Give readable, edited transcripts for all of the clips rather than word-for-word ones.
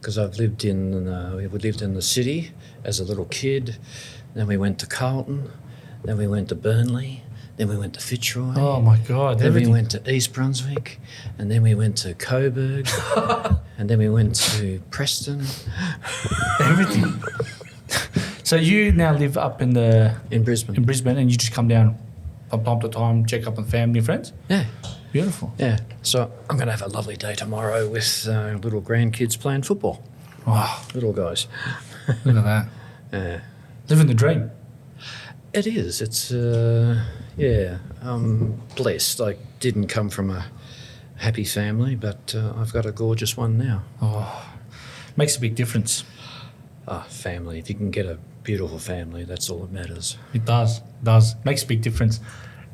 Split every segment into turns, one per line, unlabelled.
because we lived in the city as a little kid. Then we went to Carlton. Then we went to Burnley. Then we went to Fitzroy.
Oh my God!
Then
everything.
we went to East Brunswick, and then we went to Coburg, and then we went to Preston.
Everything. So you now live up in
Brisbane.
In Brisbane, and you just come down from time to time, check up on family and friends.
Yeah.
Beautiful.
Yeah. So I'm going to have a lovely day tomorrow with little grandkids playing football.
Wow,
Little guys.
look at that.
Yeah.
Living the dream.
It is. It's I'm blessed. I didn't come from a happy family, but I've got a gorgeous one now.
Oh, makes a big difference.
Family. If you can get a beautiful family, that's all that matters.
It does. Makes a big difference.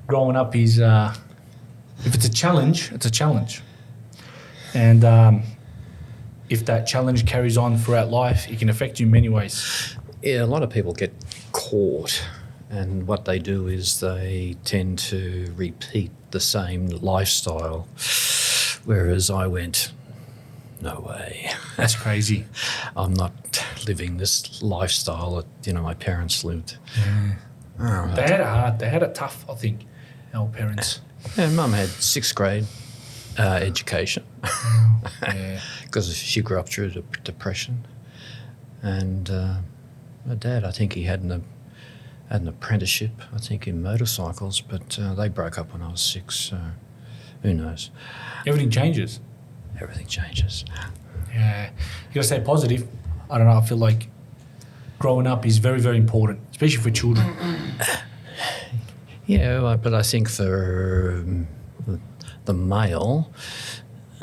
Growing up is, if it's a challenge, it's a challenge. And if that challenge carries on throughout life, it can affect you in many ways.
Yeah, a lot of people get caught, and what they do is they tend to repeat the same lifestyle, whereas I went, no way.
That's crazy.
I'm not living this lifestyle that, my parents lived.
Yeah.
Oh,
They had it hard. They had it tough, I think, our parents.
yeah, Mum had 6th grade education
Yeah.
because she grew up through the depression. And my dad, I think he had an apprenticeship, I think, in motorcycles, but they broke up when I was 6, so who knows?
Everything changes.
Everything changes.
Yeah. You got to stay positive. I don't know. I feel like growing up is very, very important, especially for children.
Yeah, but I think for the male,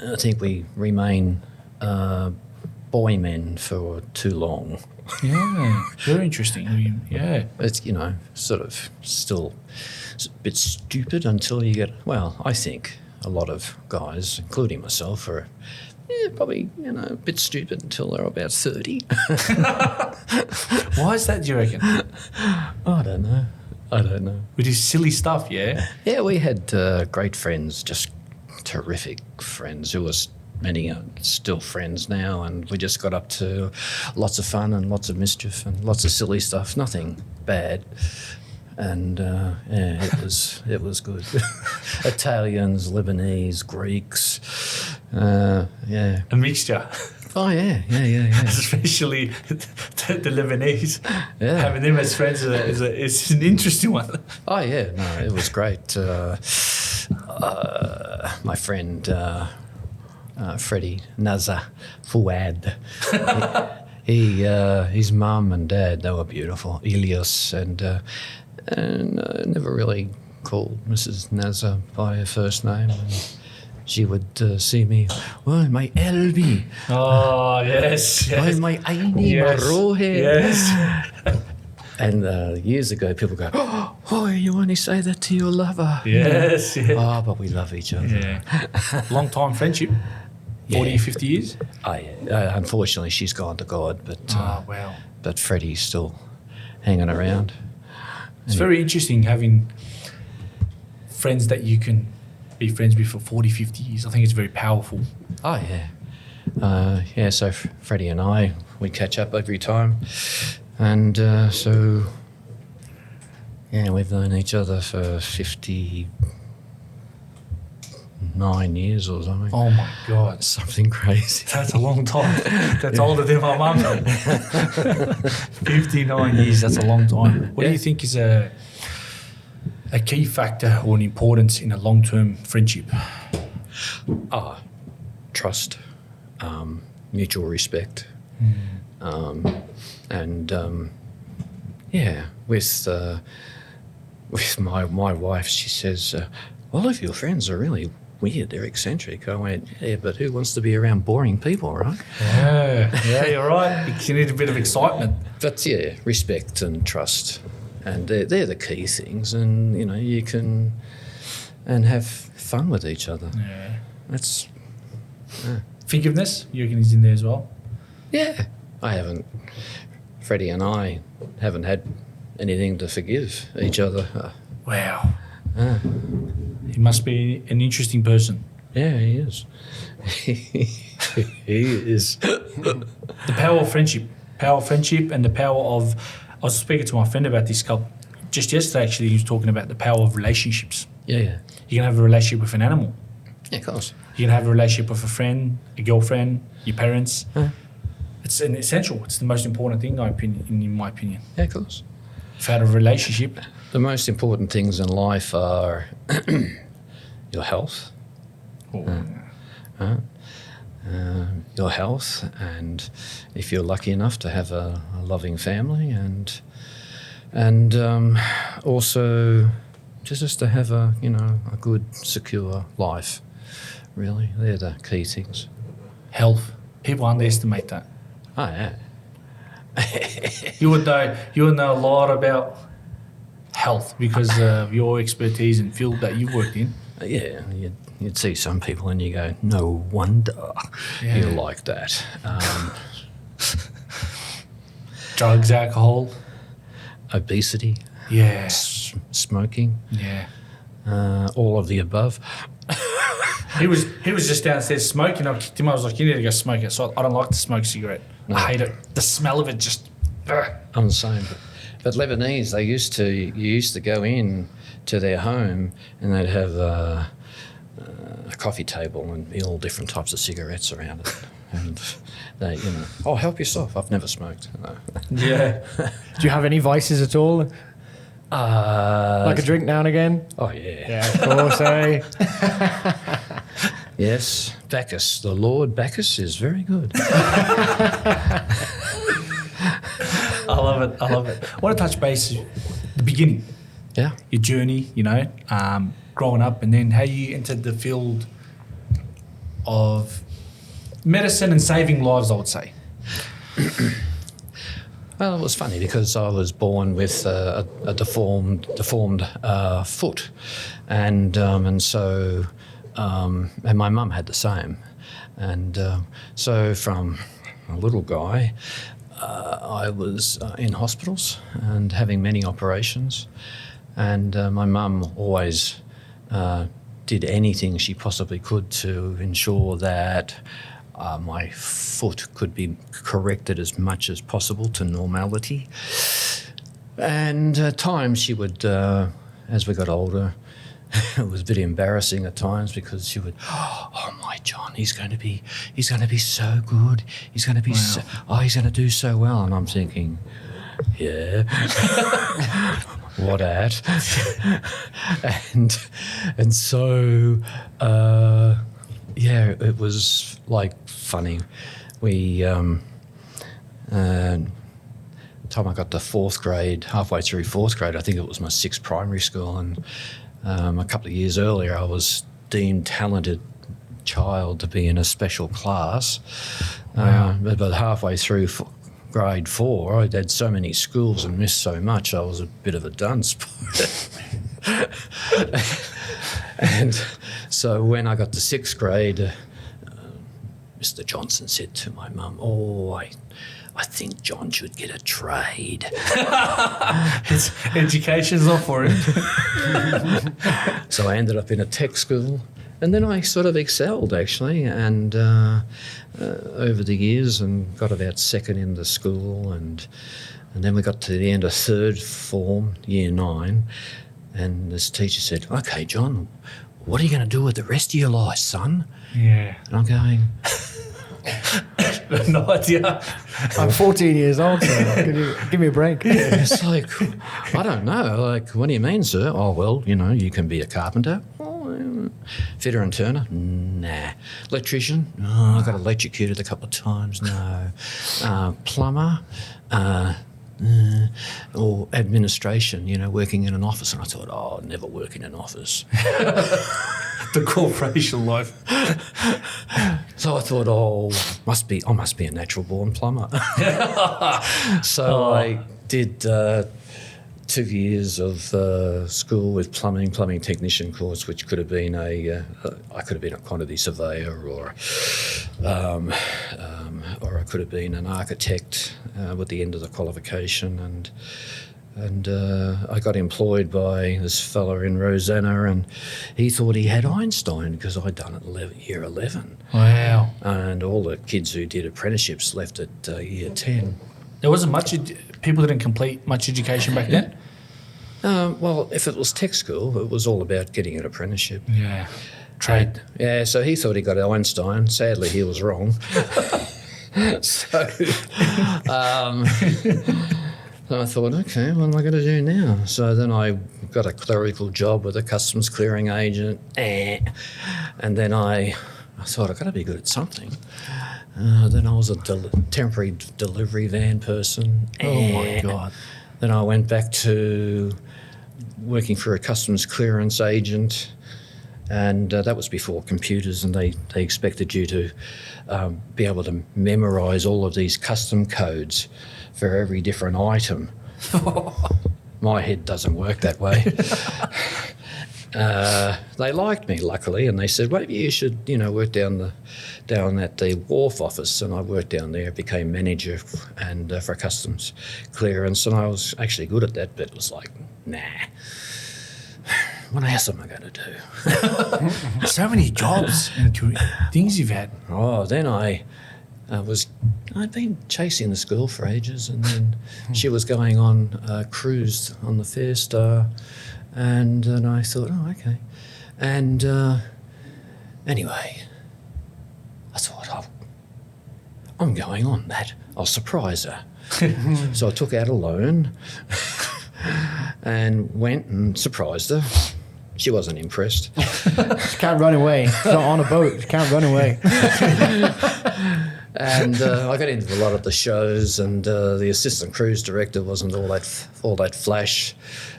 I think we remain boy men for too long.
Yeah. Very interesting. Yeah.
It's, sort of still a bit stupid until you get, well, I think a lot of guys, including myself, are probably, a bit stupid until they're about 30.
Why is that, do you reckon?
I don't know.
We do silly stuff, yeah?
Yeah, we had great friends, just terrific friends who are many are still friends now, and we just got up to lots of fun and lots of mischief and lots of silly stuff, nothing bad. And it was good. Italians, Lebanese, Greeks, yeah.
A mixture.
Oh yeah.
Especially the Lebanese.
Yeah.
Having them as friends is an interesting one.
Oh yeah, no, it was great. My friend Freddie Nazar Fouad, his mum and dad, they were beautiful. Elias and never really called Mrs. Nazar by her first name. And she would see me, oh, my Elby.
Oh, yes.
Oh, my Aini,
Yes.
my Rohe.
Yes.
And years ago, people go, oh, you only say that to your lover.
Yes. Yeah.
Oh, but we love each other.
Yeah. Long time friendship. 40,
Yeah.
50 years?
Oh, yeah. Unfortunately, she's gone to God, but
Wow.
but Freddie's still hanging around.
It's very interesting having friends that you can be friends with for 40, 50 years. I think it's very powerful.
Oh, yeah. Yeah, so Freddie and I, we catch up every time. And so, yeah, we've known each other for 59 years or something.
Oh, my God.
Something crazy.
That's a long time. That's older than my mum. 59 years, that's a long time. What do you think is a key factor or an importance in a long-term friendship?
Trust, mutual respect. And yeah, with my wife, she says, all of your friends are really weird, they're eccentric. I went, yeah, but who wants to be around boring people, right?
Yeah, you're right. You need a bit of excitement.
But yeah, respect and trust, and they're the key things. And you can have fun with each other.
Yeah.
That's
Forgiveness, you reckon is in there as well?
yeah. Freddie and I haven't had anything to forgive each other.
Wow. He must be an interesting person.
Yeah, he is. He is.
The power of friendship. And the power of... I was speaking to my friend about this just yesterday, actually. He was talking about the power of relationships.
Yeah.
You can have a relationship with an animal.
Yeah, of course.
You can have a relationship with a friend, a girlfriend, your parents. It's an essential. It's the most important thing, in my opinion.
Yeah, of course.
Without a relationship...
The most important things in life are your health. Your health, and if you're lucky enough to have a loving family, and also just to have a good, secure life. Really, they're the key things.
Health. People underestimate that.
Oh yeah.
You would know a lot about health because of your expertise and field that you've worked in.
Yeah, you'd see some people and you go, no wonder you're like that.
Drugs, alcohol,
obesity,
yeah,
smoking,
yeah,
all of the above.
He was just downstairs smoking. I kicked him. I was like, "You need to go smoke it." So I don't like to smoke a cigarette. No. I hate it. The smell of it just.
I'm the same. But Lebanese, you used to go in to their home and they'd have a coffee table and be all different types of cigarettes around it. And they, help yourself. I've never smoked. No.
Yeah. Do you have any vices at all? Like a drink now and again?
Oh, yeah.
Yeah, of course, eh?
Yes, Bacchus. The Lord Bacchus is very good.
I love it. I want to touch base the beginning.
Yeah.
Your journey, growing up, and then how you entered the field of medicine and saving lives, I would say.
Well, it was funny because I was born with a deformed foot, and so my mum had the same, and so from a little guy, I was in hospitals and having many operations, and my mum always did anything she possibly could to ensure that my foot could be corrected as much as possible to normality. And at times she would, as we got older, it was a bit embarrassing at times because she would, oh my John, he's going to be so good. He's going to be he's going to do so well. And I'm thinking, yeah. What at? and so it was like funny. We time I got to fourth grade, halfway through fourth grade, I think it was my sixth primary school, and a couple of years earlier I was deemed talented child to be in a special class. But halfway through grade 4, I'd had so many schools and missed so much, I was a bit of a dunce. And so when I got to 6th grade, Mr. Johnson said to my mum, I think John should get a trade.
His education's not for him.
So I ended up in a tech school, and then I sort of excelled actually, and over the years, and got about second in the school, and then we got to the end of third form, year 9, and this teacher said, "Okay, John, what are you going to do with the rest of your life, son?"
Yeah.
And I'm going,
no idea.
I'm 14 years old, so give me a break.
yeah, it's like, I don't know. Like, what do you mean, sir? Oh, well, you can be a carpenter. Fitter and turner? Nah. Electrician? Oh, I got electrocuted a couple of times. No. Plumber? Or administration, working in an office. And I thought, I'd never work in an office.
The corporation life.
So I thought, I must be a natural born plumber. So I did 2 years of school with plumbing technician course, which could have been I could have been a quantity surveyor, or I could have been an architect with the end of the qualification, And I got employed by this fella in Rosanna, and he thought he had Einstein because I'd done it year 11.
Wow.
And all the kids who did apprenticeships left at year 10.
There wasn't much, people didn't complete much education back then?
Well, if it was tech school, it was all about getting an apprenticeship.
Yeah. Trade.
Yeah, so he thought he got Einstein. Sadly, he was wrong. So I thought, okay, what am I going to do now? So then I got a clerical job with a customs clearing agent, and then I thought I've got to be good at something. Then I was a temporary delivery van person.
Oh my God.
Then I went back to working for a customs clearance agent, and that was before computers, and they expected you to be able to memorise all of these custom codes for every different item. My head doesn't work that way. They liked me, luckily, and they said, well, maybe you should, work down at the wharf office. And I worked down there, became manager and for customs clearance, and I was actually good at that, but it was like, nah. What else am I going to do?
So many jobs and things you've had.
Oh, then I'd been chasing this girl for ages, and then she was going on a cruise on the Fair Star, and then I thought, oh, okay. And anyway, I thought, I'm going on that. I'll surprise her. So I took out a loan and went and surprised her. She wasn't impressed.
She can't run away. She's not on a boat. She can't run away.
And I got into a lot of the shows, and the assistant cruise director wasn't all that flash.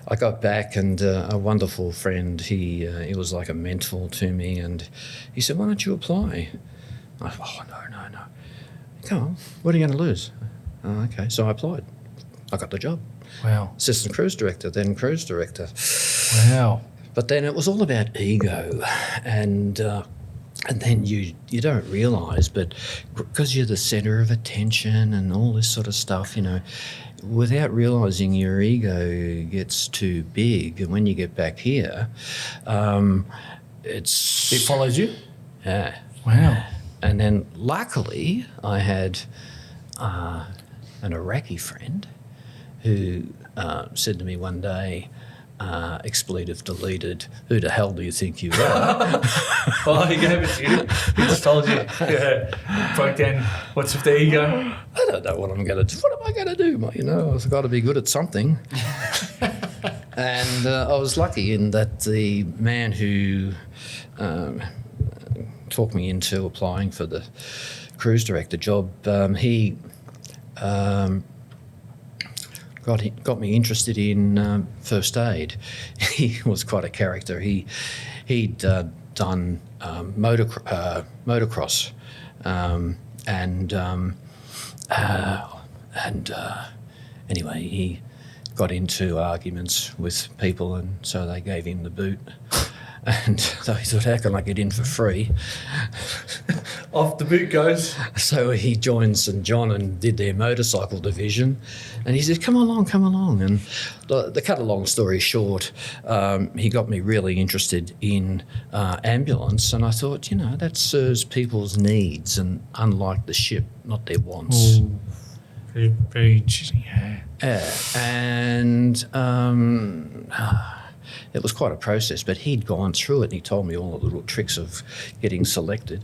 I got back, and a wonderful friend, he was like a mentor to me, and he said, why don't you apply? I thought, oh, no. Come on, what are you going to lose? Oh, okay, so I applied. I got the job.
Wow.
Assistant cruise director, then cruise director.
Wow.
But then it was all about ego, and then you don't realise, but because you're the centre of attention and all this sort of stuff, without realising your ego gets too big, and when you get back here,
It follows you?
Yeah.
Wow.
And then luckily I had an Iraqi friend who said to me one day, expletive deleted, who the hell do you think you are?
Oh, he gave it to you. He just told you. Yeah. Broke down. What's with the ego?
I don't know what I'm going to do. What am I going to do? I've got to be good at something. And I was lucky in that the man who talked me into applying for the cruise director job, he got me interested in first aid. He was quite a character. He'd done motocross, anyway, he got into arguments with people, and so they gave him the boot. And so he thought, how can I get in for free?
Off the boot goes.
So he joined St John and did their motorcycle division. And he said, come along. And to cut a long story short, he got me really interested in ambulance. And I thought, that serves people's needs, and unlike the ship, not their wants.
Ooh, very, very interesting, yeah.
And it was quite a process, but he'd gone through it, and he told me all the little tricks of getting selected.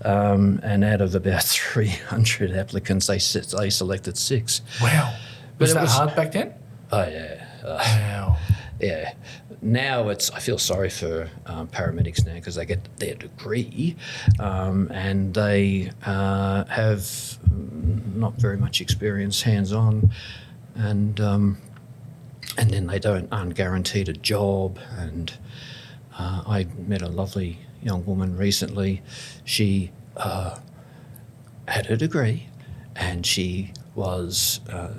And out of about 300 applicants, they selected 6.
Wow.
But
Was that hard back then?
Oh, yeah.
Wow.
Yeah. Now I feel sorry for paramedics now, because they get their degree and they have not very much experience hands-on, and then they aren't guaranteed a job. And I met a lovely young woman recently. She had her degree, and she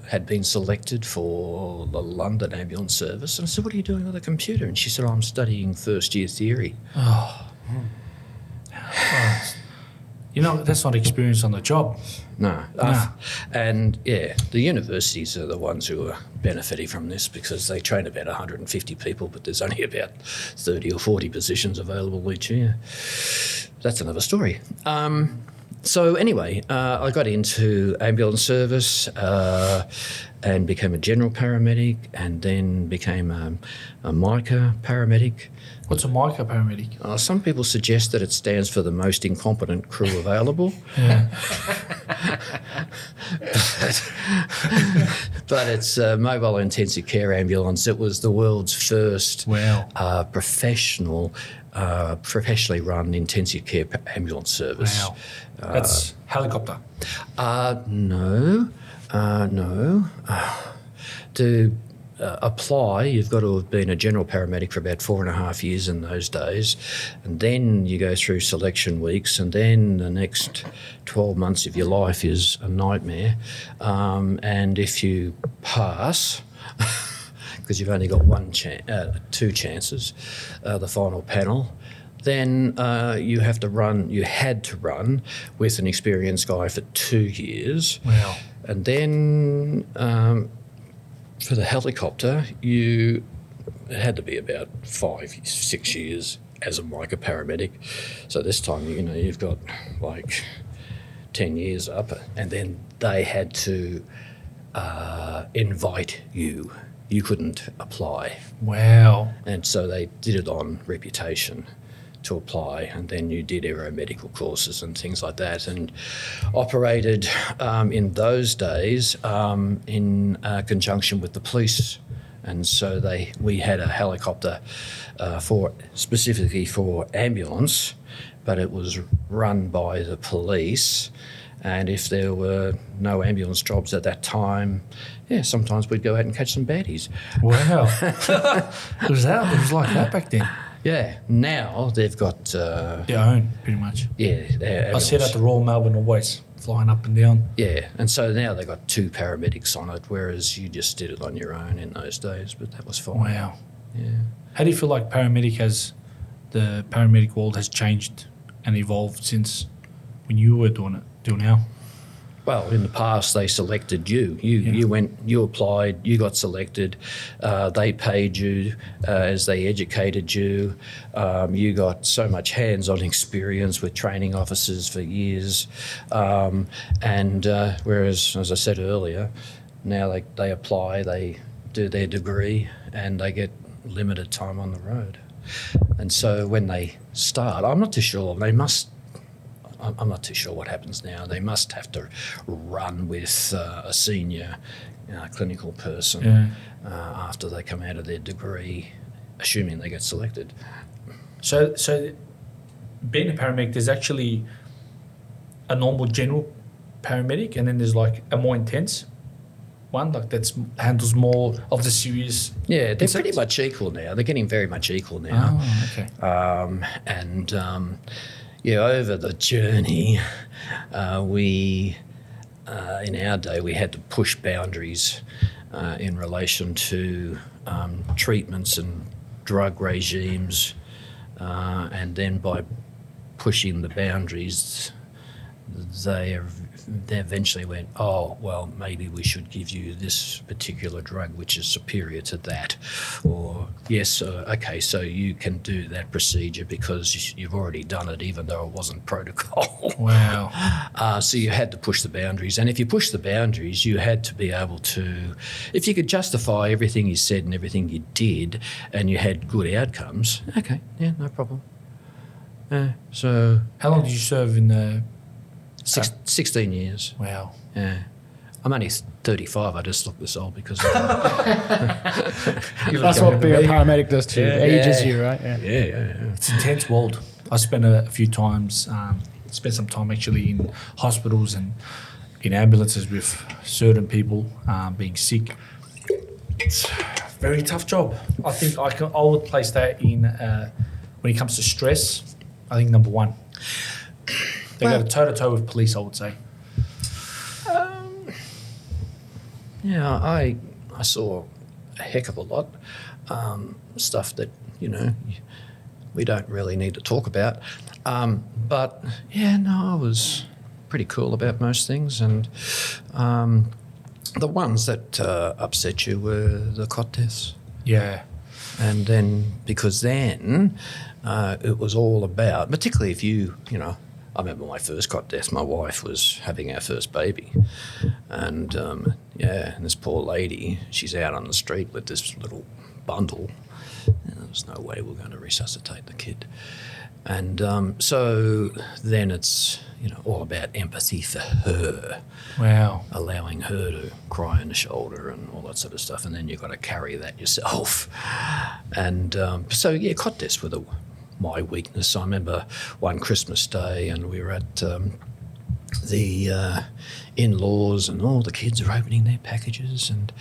had been selected for the London Ambulance Service. And I said, what are you doing with a computer? And she said, I'm studying first year theory.
Oh. That's not experience on the job.
No.
No.
And the universities are the ones who are benefiting from this because they train about 150 people, but there's only about 30 or 40 positions available each year. That's another story. So anyway, I got into ambulance service and became a general paramedic, and then became a MICA Paramedic.
What's a MICA Paramedic?
Some people suggest that it stands for the most incompetent crew available.
Yeah.
But it's a mobile intensive care ambulance. It was the world's first professionally run intensive care ambulance service.
Wow. That's helicopter.
No. To apply, you've got to have been a general paramedic for about 4.5 years in those days, and then you go through selection weeks, and then the next 12 months of your life is a nightmare. And if you pass, because you've only got two chances, the final panel, then you had to run with an experienced guy for 2 years.
Wow.
And then for the helicopter, it had to be about 5-6 years as a MICA paramedic. So this time, you've got like 10 years up, and then they had to invite you. You couldn't apply.
Wow.
And so they did it on reputation to apply, and then you did aeromedical courses and things like that, and operated in those days in conjunction with the police. And so we had a helicopter specifically for ambulance, but it was run by the police. And if there were no ambulance jobs at that time, sometimes we'd go out and catch some baddies.
Wow. It was like that back then.
Yeah, now they've got...
Their own, pretty much.
Yeah.
I sit at the Royal Melbourne always, flying up and down.
Yeah, and so now they've got 2 paramedics on it, whereas you just did it on your own in those days, but that was fine.
Wow.
Yeah.
How do you feel like the paramedic world has changed and evolved since when you were doing it till now?
Well, in the past, they selected you. You went, you applied, you got selected. They paid you as they educated you. You got so much hands-on experience with training officers for years. Whereas, as I said earlier, now they apply, they do their degree, and they get limited time on the road. And so when they start, I'm not too sure, I'm not too sure what happens now. They must have to run with a senior clinical person after they come out of their degree, assuming they get selected.
So being a paramedic, there's actually a normal general paramedic, and then there's like a more intense one, like that handles more of the serious.
Yeah, they're pretty much equal now. They're getting very much equal now.
Oh, okay.
Over the journey, we in our day we had to push boundaries in relation to treatments and drug regimes, and then by pushing the boundaries, they eventually went, oh, well, maybe we should give you this particular drug which is superior to that. Or, yes, okay, so you can do that procedure because you've already done it even though it wasn't protocol.
Wow.
So you had to push the boundaries. And if you push the boundaries, you had to be able to, if you could justify everything you said and everything you did and you had good outcomes, okay, yeah, no problem. So
How long did you serve in the...
16 years.
Wow.
Yeah. I'm only 35. I just look this old because
That's what being a paramedic does to you. Ages you, right?
Yeah.
It's an intense world. I spent a few times, spent some time actually in hospitals and in ambulances with certain people being sick. It's a very tough job. I think I would place that in, when it comes to stress, I think number one. They go toe-to-toe with police, I would say.
I saw a heck of a lot. Stuff that, we don't really need to talk about. But yeah, no, I was pretty cool about most things, and the ones that upset you were the cot deaths.
Yeah.
And then, because then it was all about, particularly if you know, I remember my first cot death, my wife was having our first baby. And and this poor lady, she's out on the street with this little bundle. And there was no way we were going to resuscitate the kid. And so then it's, you know, all about empathy for her.
Wow.
Allowing her to cry on the shoulder and all that sort of stuff, and then you've got to carry that yourself. And so, yeah, cot deaths were my weakness. I remember one Christmas Day, and we were at the in-laws, and all the kids are opening their packages and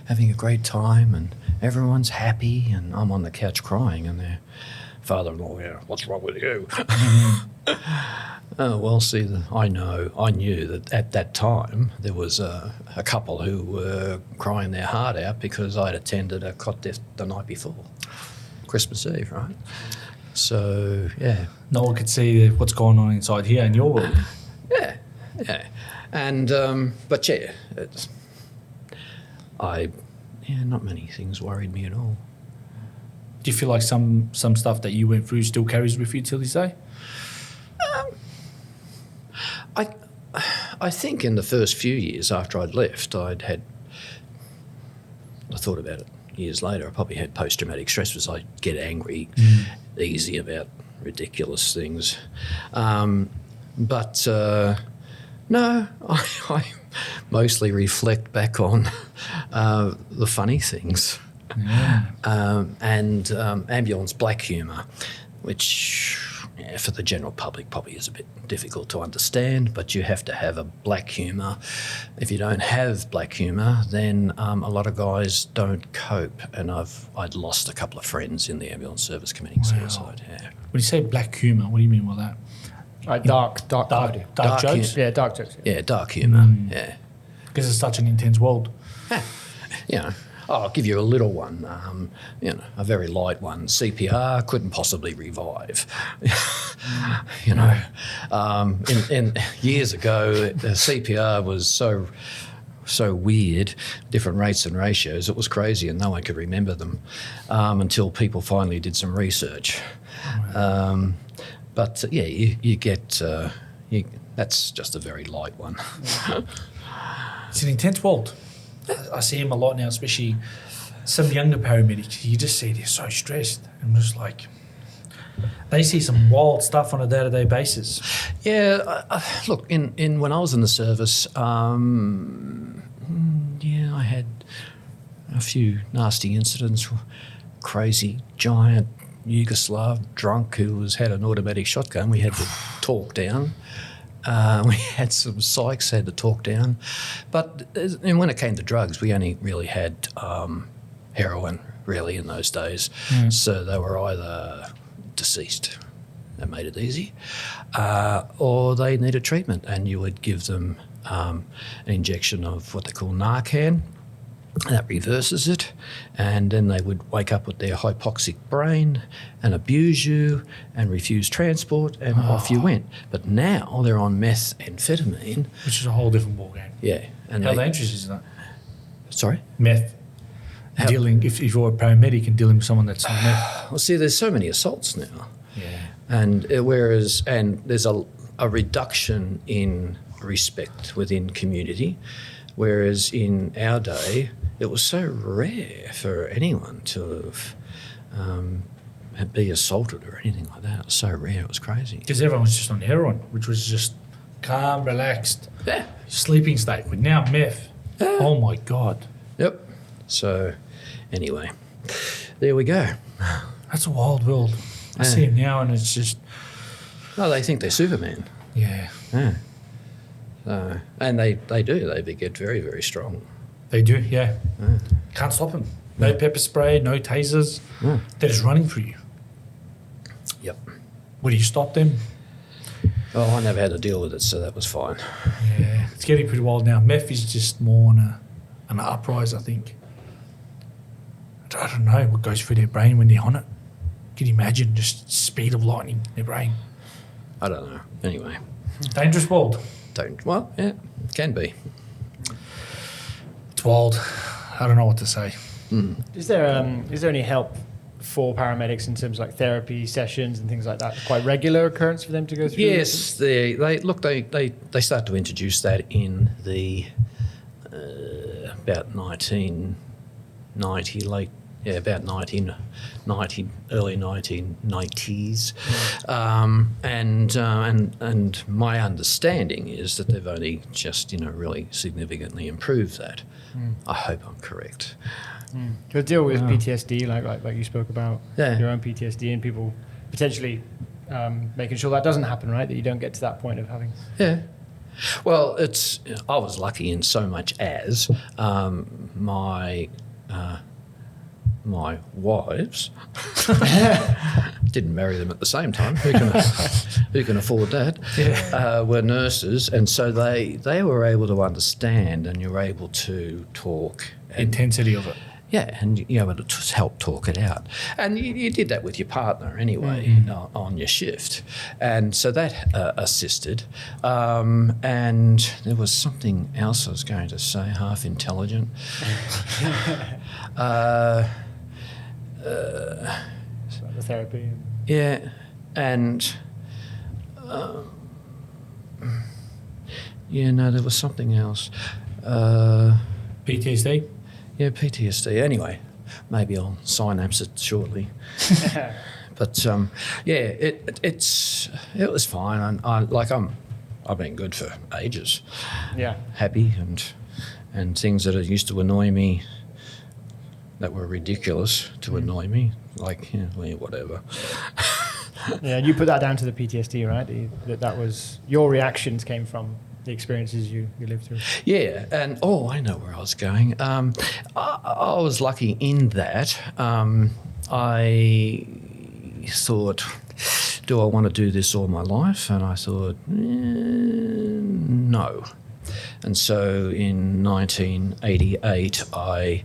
having a great time, and everyone's happy, and I'm on the couch crying, and their father-in-law, what's wrong with you? Oh, well, see, I knew that at that time there was a couple who were crying their heart out because I'd attended a cot death the night before, Christmas Eve, right? So, yeah.
No one could see what's going on inside here in your world.
Yeah. And, but yeah, not many things worried me at all.
Do you feel like some stuff that you went through still carries with you till this day?
I think in the first few years after I'd left, I thought about it years later, I probably had post-traumatic stress because I get angry easy about ridiculous things. But no, I mostly reflect back on the funny things.
Yeah.
And ambulance black humour, which for the general public probably is a bit difficult to understand, but you have to have a black humour. If you don't have black humour, then a lot of guys don't cope, and I'd lost a couple of friends in the ambulance service committing suicide. Yeah.
When you say black humour, what do you mean by that?
Like dark comedy.
Dark jokes?
Yeah, dark jokes.
Yeah, dark humour. Yeah.
Because it's such an intense world.
You know, I'll give you a little one, a very light one. CPR couldn't possibly revive. In years ago, the CPR was so weird, different rates and ratios. It was crazy, and no one could remember them until people finally did some research. But yeah, you get that's just a very light one.
It's an intense world. I see him a lot now, especially some younger paramedics. You just see they're so stressed, and just like they see some wild stuff on a day-to-day basis.
Yeah, look, in when I was in the service, I had a few nasty incidents. Crazy giant Yugoslav drunk who had an automatic shotgun. We had to talk down. We had some psychs had to talk down. But and when it came to drugs, we only really had heroin, really, in those days. So they were either deceased, that made it easy, or they needed treatment, and you would give them an injection of what they call Narcan. That reverses it, and then they would wake up with their hypoxic brain and abuse you and refuse transport, and off you went. But now they're on methamphetamine.
Which is a whole different ballgame.
Yeah. And
How dangerous is that?
Sorry?
Meth. Dealing, if you're a paramedic and dealing with someone that's on meth.
Well, see, there's so many assaults now.
Yeah.
And there's a reduction in respect within community, whereas in our day, it was so rare for anyone to be assaulted or anything like that. It was so rare, it was crazy.
Because everyone was just on heroin, which was just calm, relaxed,
Yeah.
sleeping state. But now meth.
Yeah.
Oh my God.
Yep. So, anyway, there we go.
That's a wild world. I see him now, and it's just.
Oh, they think they're Superman.
Yeah.
Yeah. And they do. They get very, very strong.
They do, yeah. Can't stop them. No pepper spray, no tasers. They're just running for you.
Yep.
Would you stop them?
Oh, I never had to deal with it, so that was fine.
Yeah. It's getting pretty wild now. Meth is just more on an uprise, I think. I don't know what goes through their brain when they're on it. Can you imagine just speed of lightning in their brain?
I don't know. Anyway,
Dangerous world.
Yeah, can be.
It's wild. I don't know what to say.
Is there any help for paramedics in terms of like therapy sessions and things like that? Quite regular occurrence for them to go through?
Yes, they start to introduce that in the about 1990, about 1990, early 1990s, and my understanding is that they've only just really significantly improved that. I hope I'm correct.
To deal with PTSD, like you spoke about,
Yeah.
your own PTSD, and people potentially making sure that doesn't happen, right? That you don't get to that point of having.
Yeah. Well, I was lucky in so much as my wives didn't marry them at the same time. Who can afford that? Yeah. Were nurses, and so they were able to understand, and you're able to talk.
Intensity of it.
Yeah, and you're able to help talk it out. And you did that with your partner anyway on your shift. And so that assisted. And there was something else I was going to say, half intelligent.
The therapy.
Yeah, and there was something else.
PTSD?
Yeah, PTSD. Anyway, maybe I'll synapse it shortly. But it was fine. I've been good for ages.
Yeah.
Happy and things that used to annoy me, that were ridiculous to annoy me, like whatever.
Yeah, and you put that down to the PTSD, right? That was your reactions came from the experiences you lived through.
Yeah, and I know where I was going. I was lucky in that I thought, do I want to do this all my life? And I thought, no. And so in 1988, I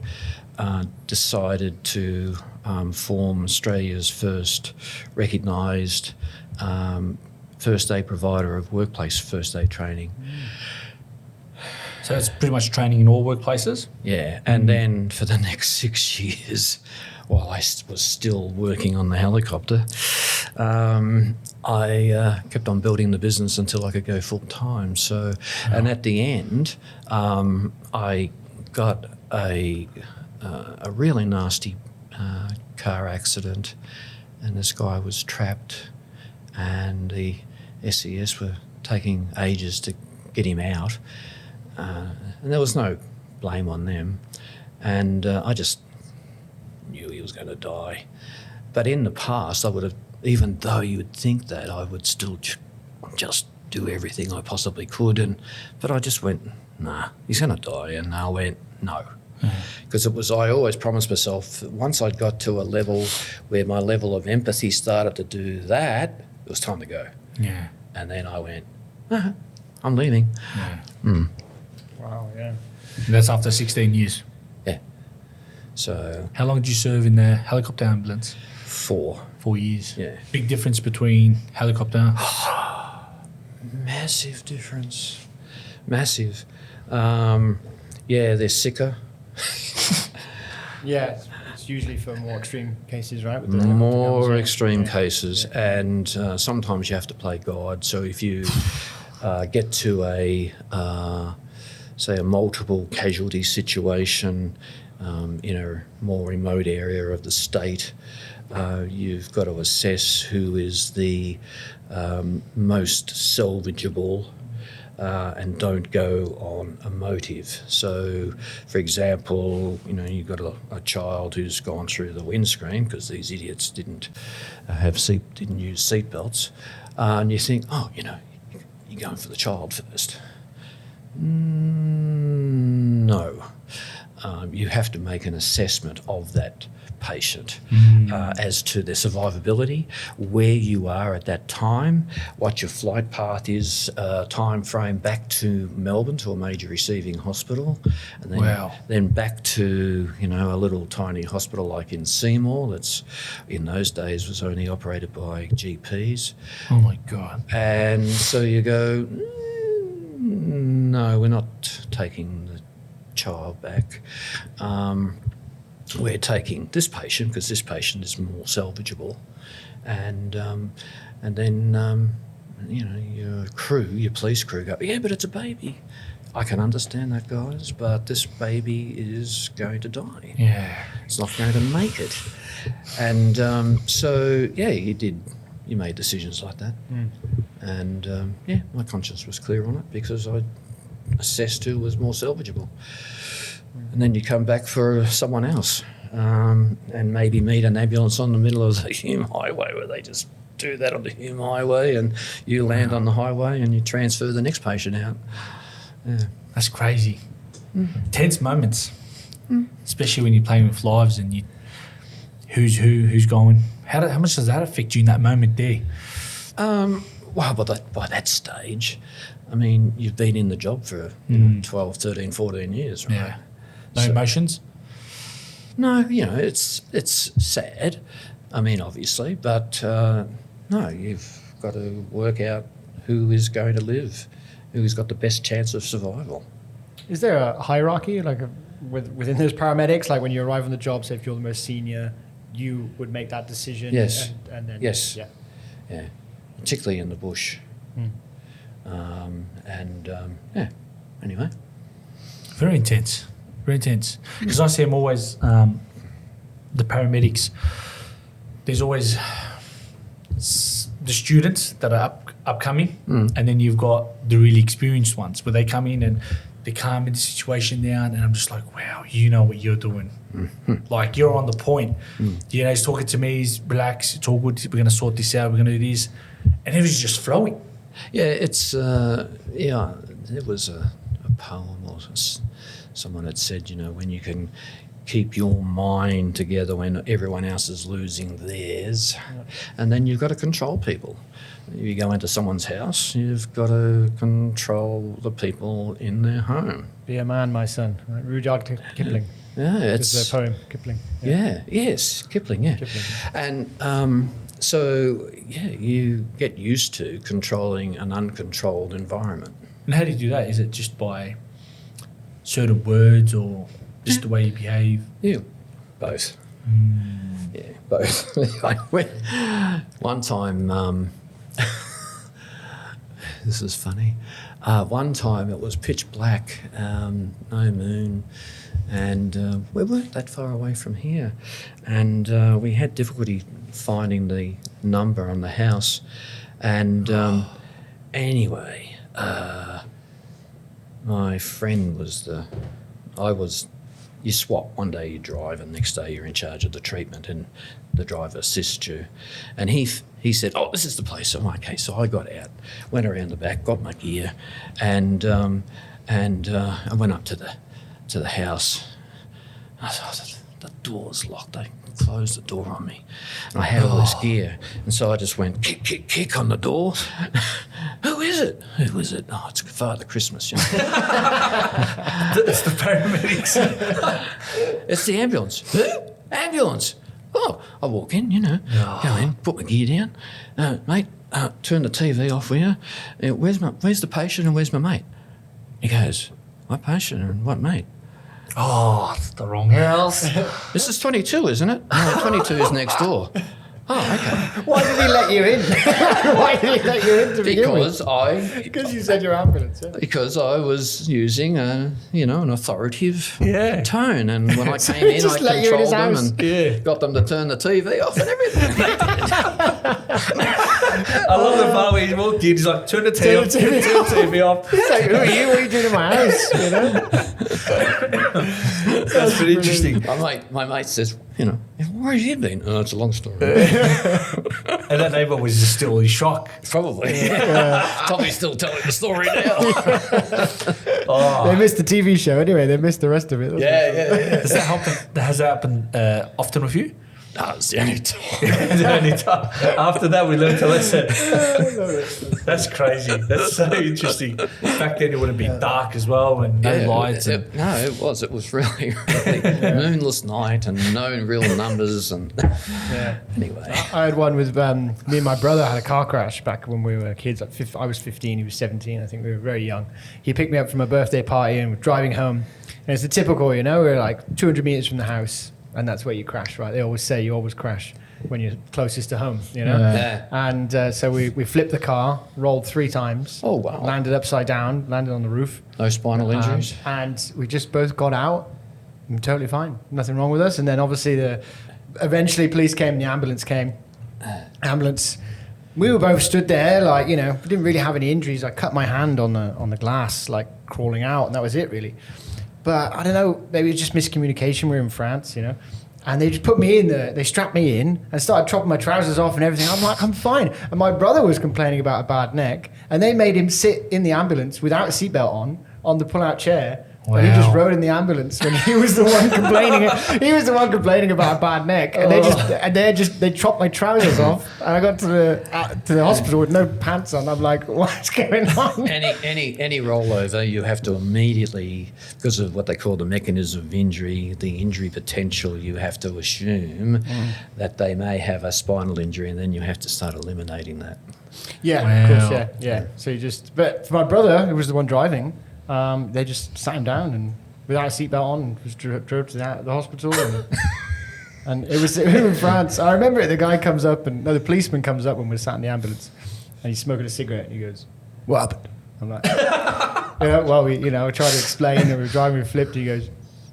decided to form Australia's first recognised first aid provider of workplace first aid training.
So it's pretty much training in all workplaces?
Yeah, and then for the next 6 years, while I was still working on the helicopter, I kept on building the business until I could go full time. So, and at the end, I got a really nasty car accident, and this guy was trapped, and the SES were taking ages to get him out, and there was no blame on them, and I just knew he was going to die. But in the past, I would have, even though you would think that, I would still just do everything I possibly could, but I just went, nah, he's going to die, and I went, no. Because I always promised myself that once I'd got to a level where my level of empathy started to do that, it was time to go.
Yeah.
And then I went, I'm leaving.
Yeah.
Wow, yeah.
And that's after 16 years.
Yeah. So
How long did you serve in the helicopter ambulance?
4.
4 years.
Yeah.
Big difference between helicopter.
Massive difference. Massive. They're sicker.
Yeah, it's usually for more extreme cases, right? With the
More extreme cases, and sometimes you have to play God. So if you get to a multiple casualty situation in a more remote area of the state, you've got to assess who is the most salvageable. And don't go on a motive. So, for example, you've got a child who's gone through the windscreen because these idiots didn't use seatbelts, and you think, you're going for the child first. No. you have to make an assessment of that patient as to their survivability, where you are at that time, what your flight path is, time frame back to Melbourne to a major receiving hospital, and then back to a little tiny hospital like in Seymour that's in those days was only operated by GPs.
Oh my God.
And so you go, no, we're not taking the child back. We're taking this patient because this patient is more salvageable, and then your crew, your police crew go, yeah, but it's a baby. I can understand that, guys, but this baby is going to die.
Yeah,
it's not going to make it, and so yeah, you made decisions like that, and my conscience was clear on it because I assessed who was more salvageable. And then you come back for someone else and maybe meet an ambulance on the middle of the Hume Highway where they just do that on the Hume Highway and you land on the highway and you transfer the next patient out. Yeah.
That's crazy. Tense moments, especially when you're playing with lives and who's going. How much does that affect you in that moment there?
Well, by that stage, I mean, you've been in the job for 12, 13, 14 years, right?
Yeah. No emotions?
No, it's sad. I mean, obviously, but no, you've got to work out who is going to live, who's got the best chance of survival.
Is there a hierarchy, within those paramedics? Like when you arrive on the job, say if you're the most senior, you would make that decision?
Yes.
And then,
yes.
Yeah.
Particularly in the bush. Anyway.
Very intense. Because I see them always, the paramedics, there's always the students that are upcoming, and then you've got the really experienced ones where they come in and they calm the situation down, and I'm just like, wow, you know what you're doing. Like, you're on the point. He's talking to me, he's relaxed, it's all good, we're going to sort this out, we're going to do this. And everything's just flowing.
Yeah, it's, there was a poem or someone had said, when you can keep your mind together when everyone else is losing theirs, and then you've got to control people. You go into someone's house, you've got to control the people in their home.
Be a man, my son. Right? Rudyard Kipling.
Yeah, it's
a poem, Kipling.
Yes, Kipling, yeah. And so, you get used to controlling an uncontrolled environment.
And how do you do that? Is it just by certain words or just the way you behave?
Yeah, both. Yeah, both. One time, this is funny. One time it was pitch black, no moon, and we weren't that far away from here, and we had difficulty finding the number on the house, and anyway, my friend you swap. One day you drive and next day you're in charge of the treatment and the driver assists you. And he said, oh, this is the place. So, okay, so I got out, went around the back, got my gear, and I went up to the house. I thought, the door's locked. They closed the door on me. And I had all this gear. And so I just went, kick on the door. Who is it? Oh, it's Father Christmas.
It's the paramedics.
It's the ambulance. Who? Ambulance. Oh, I walk in, go in, put my gear down. Mate, turn the TV off, will you? Where's the patient and where's my mate? He goes, what patient and what mate?
Oh, it's the wrong house.
This is 22, isn't it? No, 22 is next door. Oh, okay.
Why did he let you in? Why did he let you in to begin with?
Because
you said your ambulance. Yeah.
Because I was using an authoritative tone, and when I came in, I controlled them and got them to turn the TV off and everything.
I love the part where he walked in, he's like, turn the TV off.
It's like, who are you? What are you doing in my house?
That's pretty interesting.
My mate says, where have you been? Oh, it's a long story.
And that neighbour was just still in shock.
Probably. Probably still telling the story now.
They missed the TV show anyway. They missed the rest of it.
Yeah.
Does that happen? Has that happened often with you?
No, it's the only time.
The only time. After that, we learned a lesson. That's crazy. That's so interesting. Back then, it would have been dark as well and no lights.
No, it was. It was really moonless night and no real numbers. And anyway,
I had one with me and my brother had a car crash back when we were kids. I was 15, he was 17. I think we were very young. He picked me up from a birthday party and we're driving home. And it's the typical, we were like 200 meters from the house. And that's where you crash, right? They always say you always crash when you're closest to home, And so we flipped the car, rolled 3 times.
Oh, wow.
Landed upside down, landed on the roof.
No spinal injuries?
And we just both got out. I'm totally fine. Nothing wrong with us. And then obviously eventually police came, the ambulance came. Ambulance. We were both stood there like, we didn't really have any injuries. I cut my hand on the glass, like crawling out, and that was it really. But I don't know, maybe it was just miscommunication. We were in France, and they just put me in they strapped me in and started chopping my trousers off and everything. I'm like, I'm fine. And my brother was complaining about a bad neck, and they made him sit in the ambulance without a seatbelt on the pull-out chair. Wow. And he just rode in the ambulance when he was the one complaining. He was the one complaining about a bad neck, and they chopped my trousers off, and I got to the hospital with no pants on. I'm like, what's going on?
Any rollover, you have to immediately, because of what they call the mechanism of injury, the injury potential, you have to assume that they may have a spinal injury, and then you have to start eliminating that.
Yeah,
wow.
Of course, yeah. So but for my brother, who was the one driving. They just sat him down and without a seatbelt on, just drove to the hospital. And it was in France. I remember it. The policeman comes up when we're sat in the ambulance, and he's smoking a cigarette. And he goes, "What happened?" I'm like, I tried to explain that we were driving. We flipped. He goes,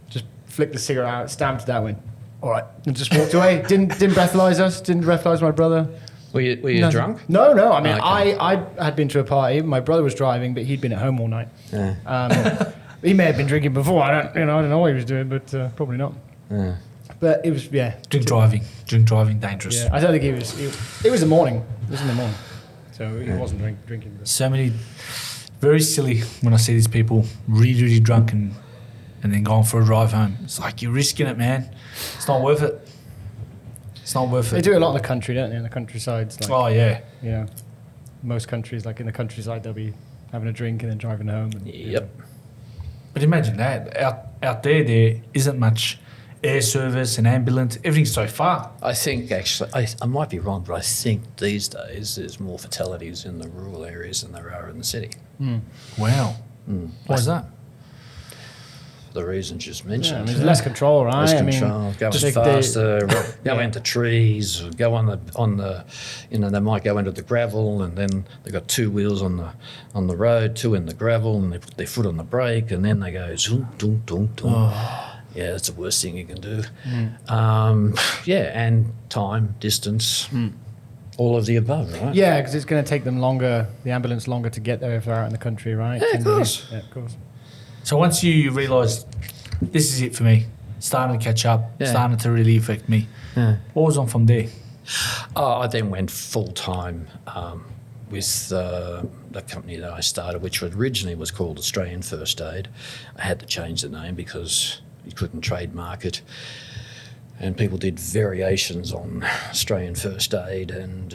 just flicked the cigarette out, stamped that, went, "All right," and just walked away. Didn't breathalyze us. Didn't breathalyze my brother.
Were you drunk?
No. I mean, I had been to a party. My brother was driving, but he'd been at home all night. Yeah. He may have been drinking before. I don't know what he was doing, but probably not. Yeah. But it was,
Drink driving, dangerous.
Yeah, I don't think he was. It was the morning. It was in the morning, so he wasn't drinking. But.
So many, very silly when I see these people really, really drunk and then going for a drive home. It's like you're risking it, man. It's not worth it. It's not worth it.
They do a lot in the country, don't they? In the countryside. Like,
yeah.
Most countries, like in the countryside, they'll be having a drink and then driving home. And,
yep.
But imagine that. Out there isn't much air service and ambulance. Everything's so far.
I think actually, I might be wrong, but I think these days there's more fatalities in the rural areas than there are in the city.
Wow. Why is that?
The reasons just mentioned.
There's less control, right?
Less control, going faster, go into trees, go on the, they might go into the gravel, and then they've got 2 wheels on the road, 2 in the gravel, and they put their foot on the brake, and then they go zoom, doom, doom, doom. Oh. Yeah, that's the worst thing you can do. And time, distance, all of the above, right?
Yeah, because it's going to take them longer, the ambulance longer to get there if they're out in the country, right?
Yeah, of course.
Yeah, of course.
So once you realise this is it for me, starting to catch up, starting to really affect me, what was on from there?
I then went full-time with the company that I started, which originally was called Australian First Aid. I had to change the name because you couldn't trademark it. And people did variations on Australian First Aid and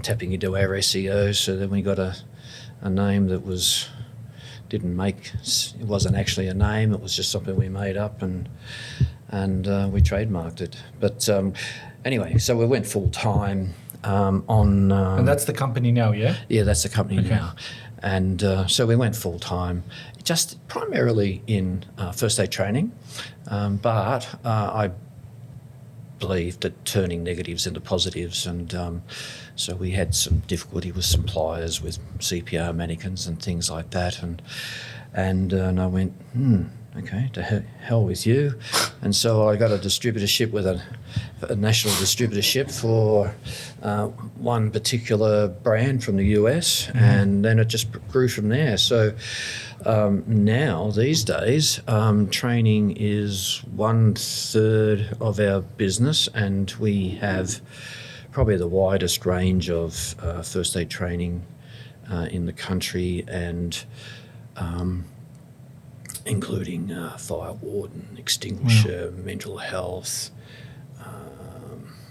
tapping into our SEO. So then we got a name that it wasn't actually a name, it was just something we made up and we trademarked it. But anyway, so we went full time on...
and that's the company now, yeah?
Yeah, that's the company now. And so we went full time, just primarily in first aid training, but I believed that turning negatives into positives, and so we had some difficulty with suppliers with CPR mannequins and things like that, and I went, okay, to hell with you. And so I got a distributorship with a national distributorship for one particular brand from the US, and then it just grew from there. So now, these days, training is 1/3 of our business, and we have probably the widest range of first aid training in the country, and including fire warden, extinguisher, mental health.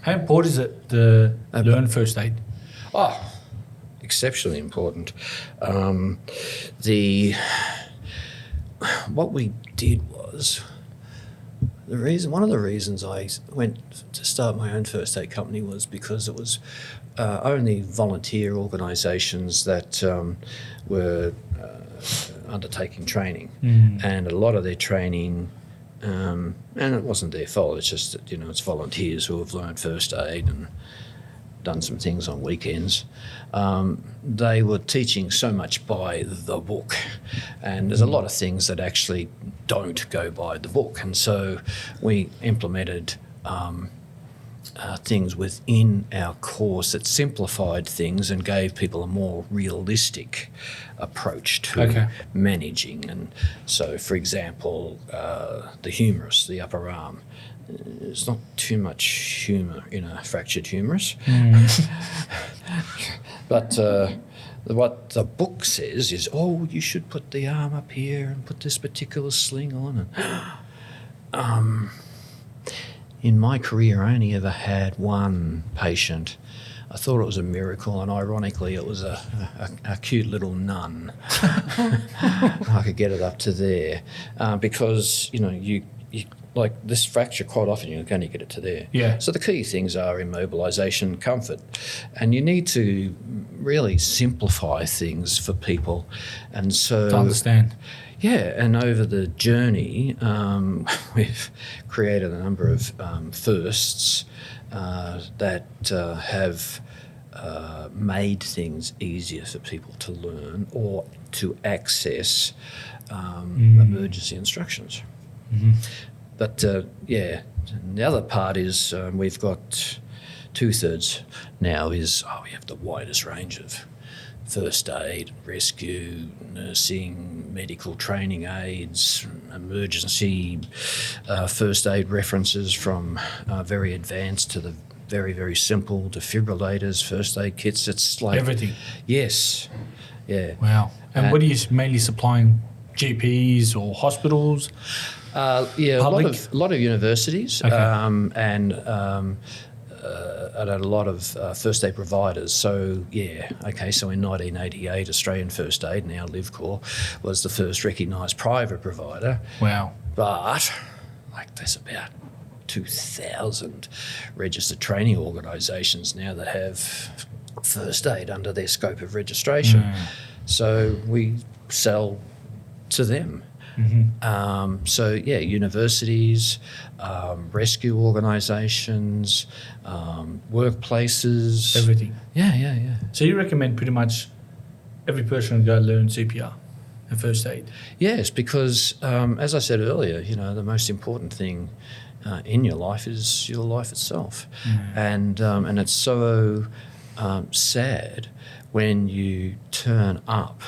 How important is it to learn first aid?
Oh, exceptionally important. What we did was one of the reasons I went to start my own first aid company was because it was only volunteer organisations that were undertaking training, and a lot of their training. And it wasn't their fault. It's just that it's volunteers who have learned first aid and done some things on weekends. They were teaching so much by the book, and there's a lot of things that actually don't go by the book. And so we implemented things within our course that simplified things and gave people a more realistic approach to managing. And so, for example, the humerus, the upper arm, there's not too much humour in a fractured humerus. But what the book says is, you should put the arm up here and put this particular sling on. And in my career, I only ever had one patient. I thought it was a miracle, and ironically, it was a cute little nun. I could get it up to there because you like this fracture, quite often you can only get it to there.
Yeah.
So the key things are immobilisation, comfort, and you need to really simplify things for people, and so
To understand.
Yeah, and over the journey, we've created a number of firsts that have made things easier for people to learn or to access emergency instructions. But and the other part is we've got 2/3 now is we have the widest range of first aid, rescue, nursing, medical training aids, emergency first aid references from very advanced to the very, very simple defibrillators, first aid kits. It's like
Everything.
Yes. Yeah.
Wow. And what are you mainly supplying? GPs or hospitals?
A lot of universities and a lot of first aid providers. So so in 1988, Australian First Aid, now Livcorp, was the first recognised private provider.
Wow.
But there's about 2,000 registered training organisations now that have first aid under their scope of registration. So we sell to them. Universities, rescue organisations, workplaces.
Everything.
Yeah.
So you recommend pretty much every person go learn CPR and first aid?
Yes, because as I said earlier, the most important thing in your life is your life itself. And it's so sad when you turn up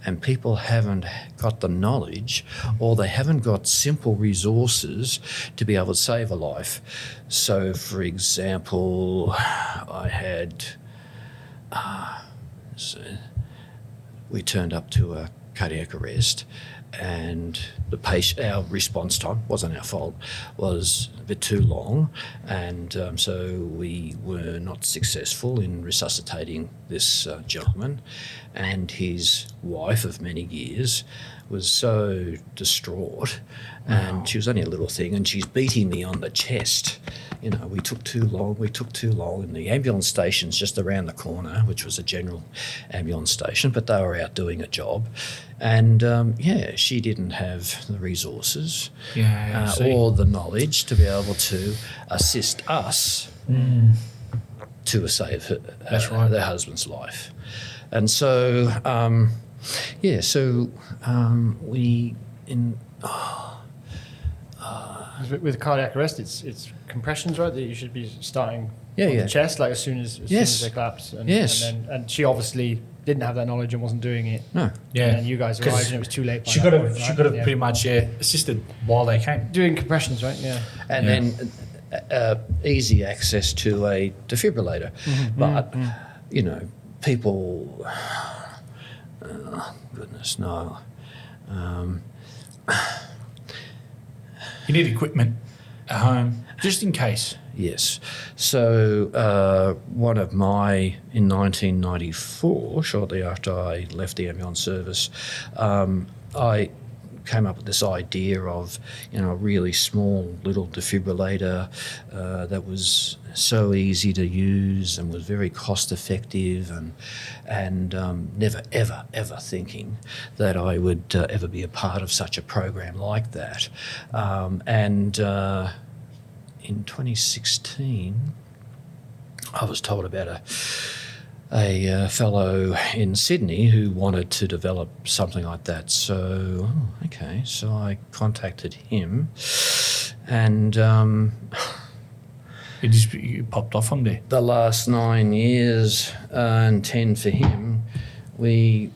and people haven't got the knowledge or they haven't got simple resources to be able to save a life. So, for example, I had... we turned up to a cardiac arrest, and the patient, our response time wasn't our fault, was a bit too long, and so we were not successful in resuscitating this gentleman, and his wife of many years was so distraught, and she was only a little thing, and she's beating me on the chest. We took too long, and the ambulance station's just around the corner, which was a general ambulance station, but they were out doing a job. And, she didn't have the resources or the knowledge to be able to assist us to save her, their husband's life. And so, we...
With cardiac arrest, it's compressions, right? That you should be starting on
the
chest, as soon as they collapse. And she obviously didn't have that knowledge and wasn't doing it.
No.
Yeah.
And you guys arrived and it was too late.
She could have pretty much assisted while they came.
Doing compressions, right? Yeah.
And then easy access to a defibrillator. But, people... goodness, no.
You need equipment at home just in case.
Yes. So one of my, in 1994, shortly after I left the ambulance service, I came up with this idea of, a really small little defibrillator that was so easy to use and was very cost effective, and never ever thinking that I would ever be a part of such a program like that. In 2016, I was told about a fellow in Sydney who wanted to develop something like that. So, so I contacted him, and
You popped off on there.
the last 9 years and 10 for him, we,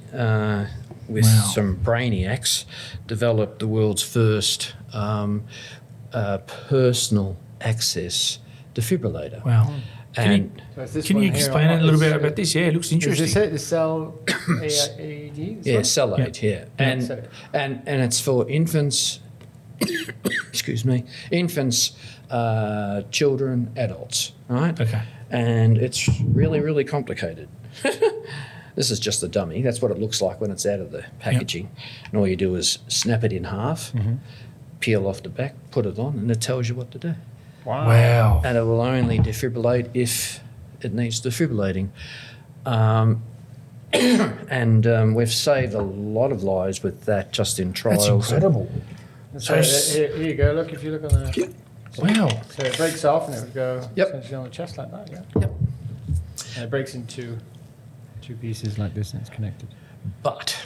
with some brainiacs, developed the world's first personal access defibrillator.
Wow.
And
Can you explain a little bit about this? Yeah, it looks interesting.
Is this it? The cell AED?
yeah, cell aid, yeah. And it's for infants, excuse me, infants, children, adults, right?
Okay.
And it's really, really complicated. This is just the dummy. That's what it looks like when it's out of the packaging. And all you do is snap it in half, peel off the back, put it on, and it tells you what to do.
Wow.
And it will only defibrillate if it needs defibrillating. And we've saved a lot of lives with that just in trials.
That's incredible.
So here you go. Look, if you look on the...
Wow.
So it breaks off and it would go
Yep.
essentially on the chest like that, yeah?
Yep.
And it breaks into two pieces like this and it's connected.
But,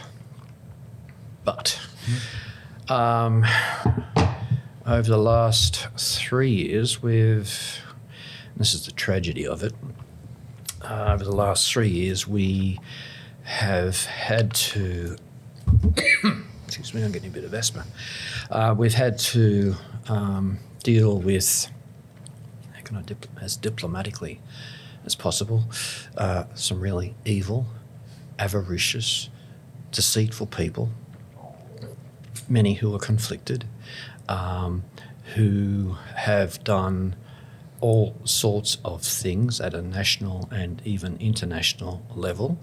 over the last 3 years, this is the tragedy of it, over the last 3 years, we have had to, excuse me, I'm getting a bit of asthma. We've had to deal with, how can I as diplomatically as possible, some really evil, avaricious, deceitful people, many who are conflicted, who have done all sorts of things at a national and even international level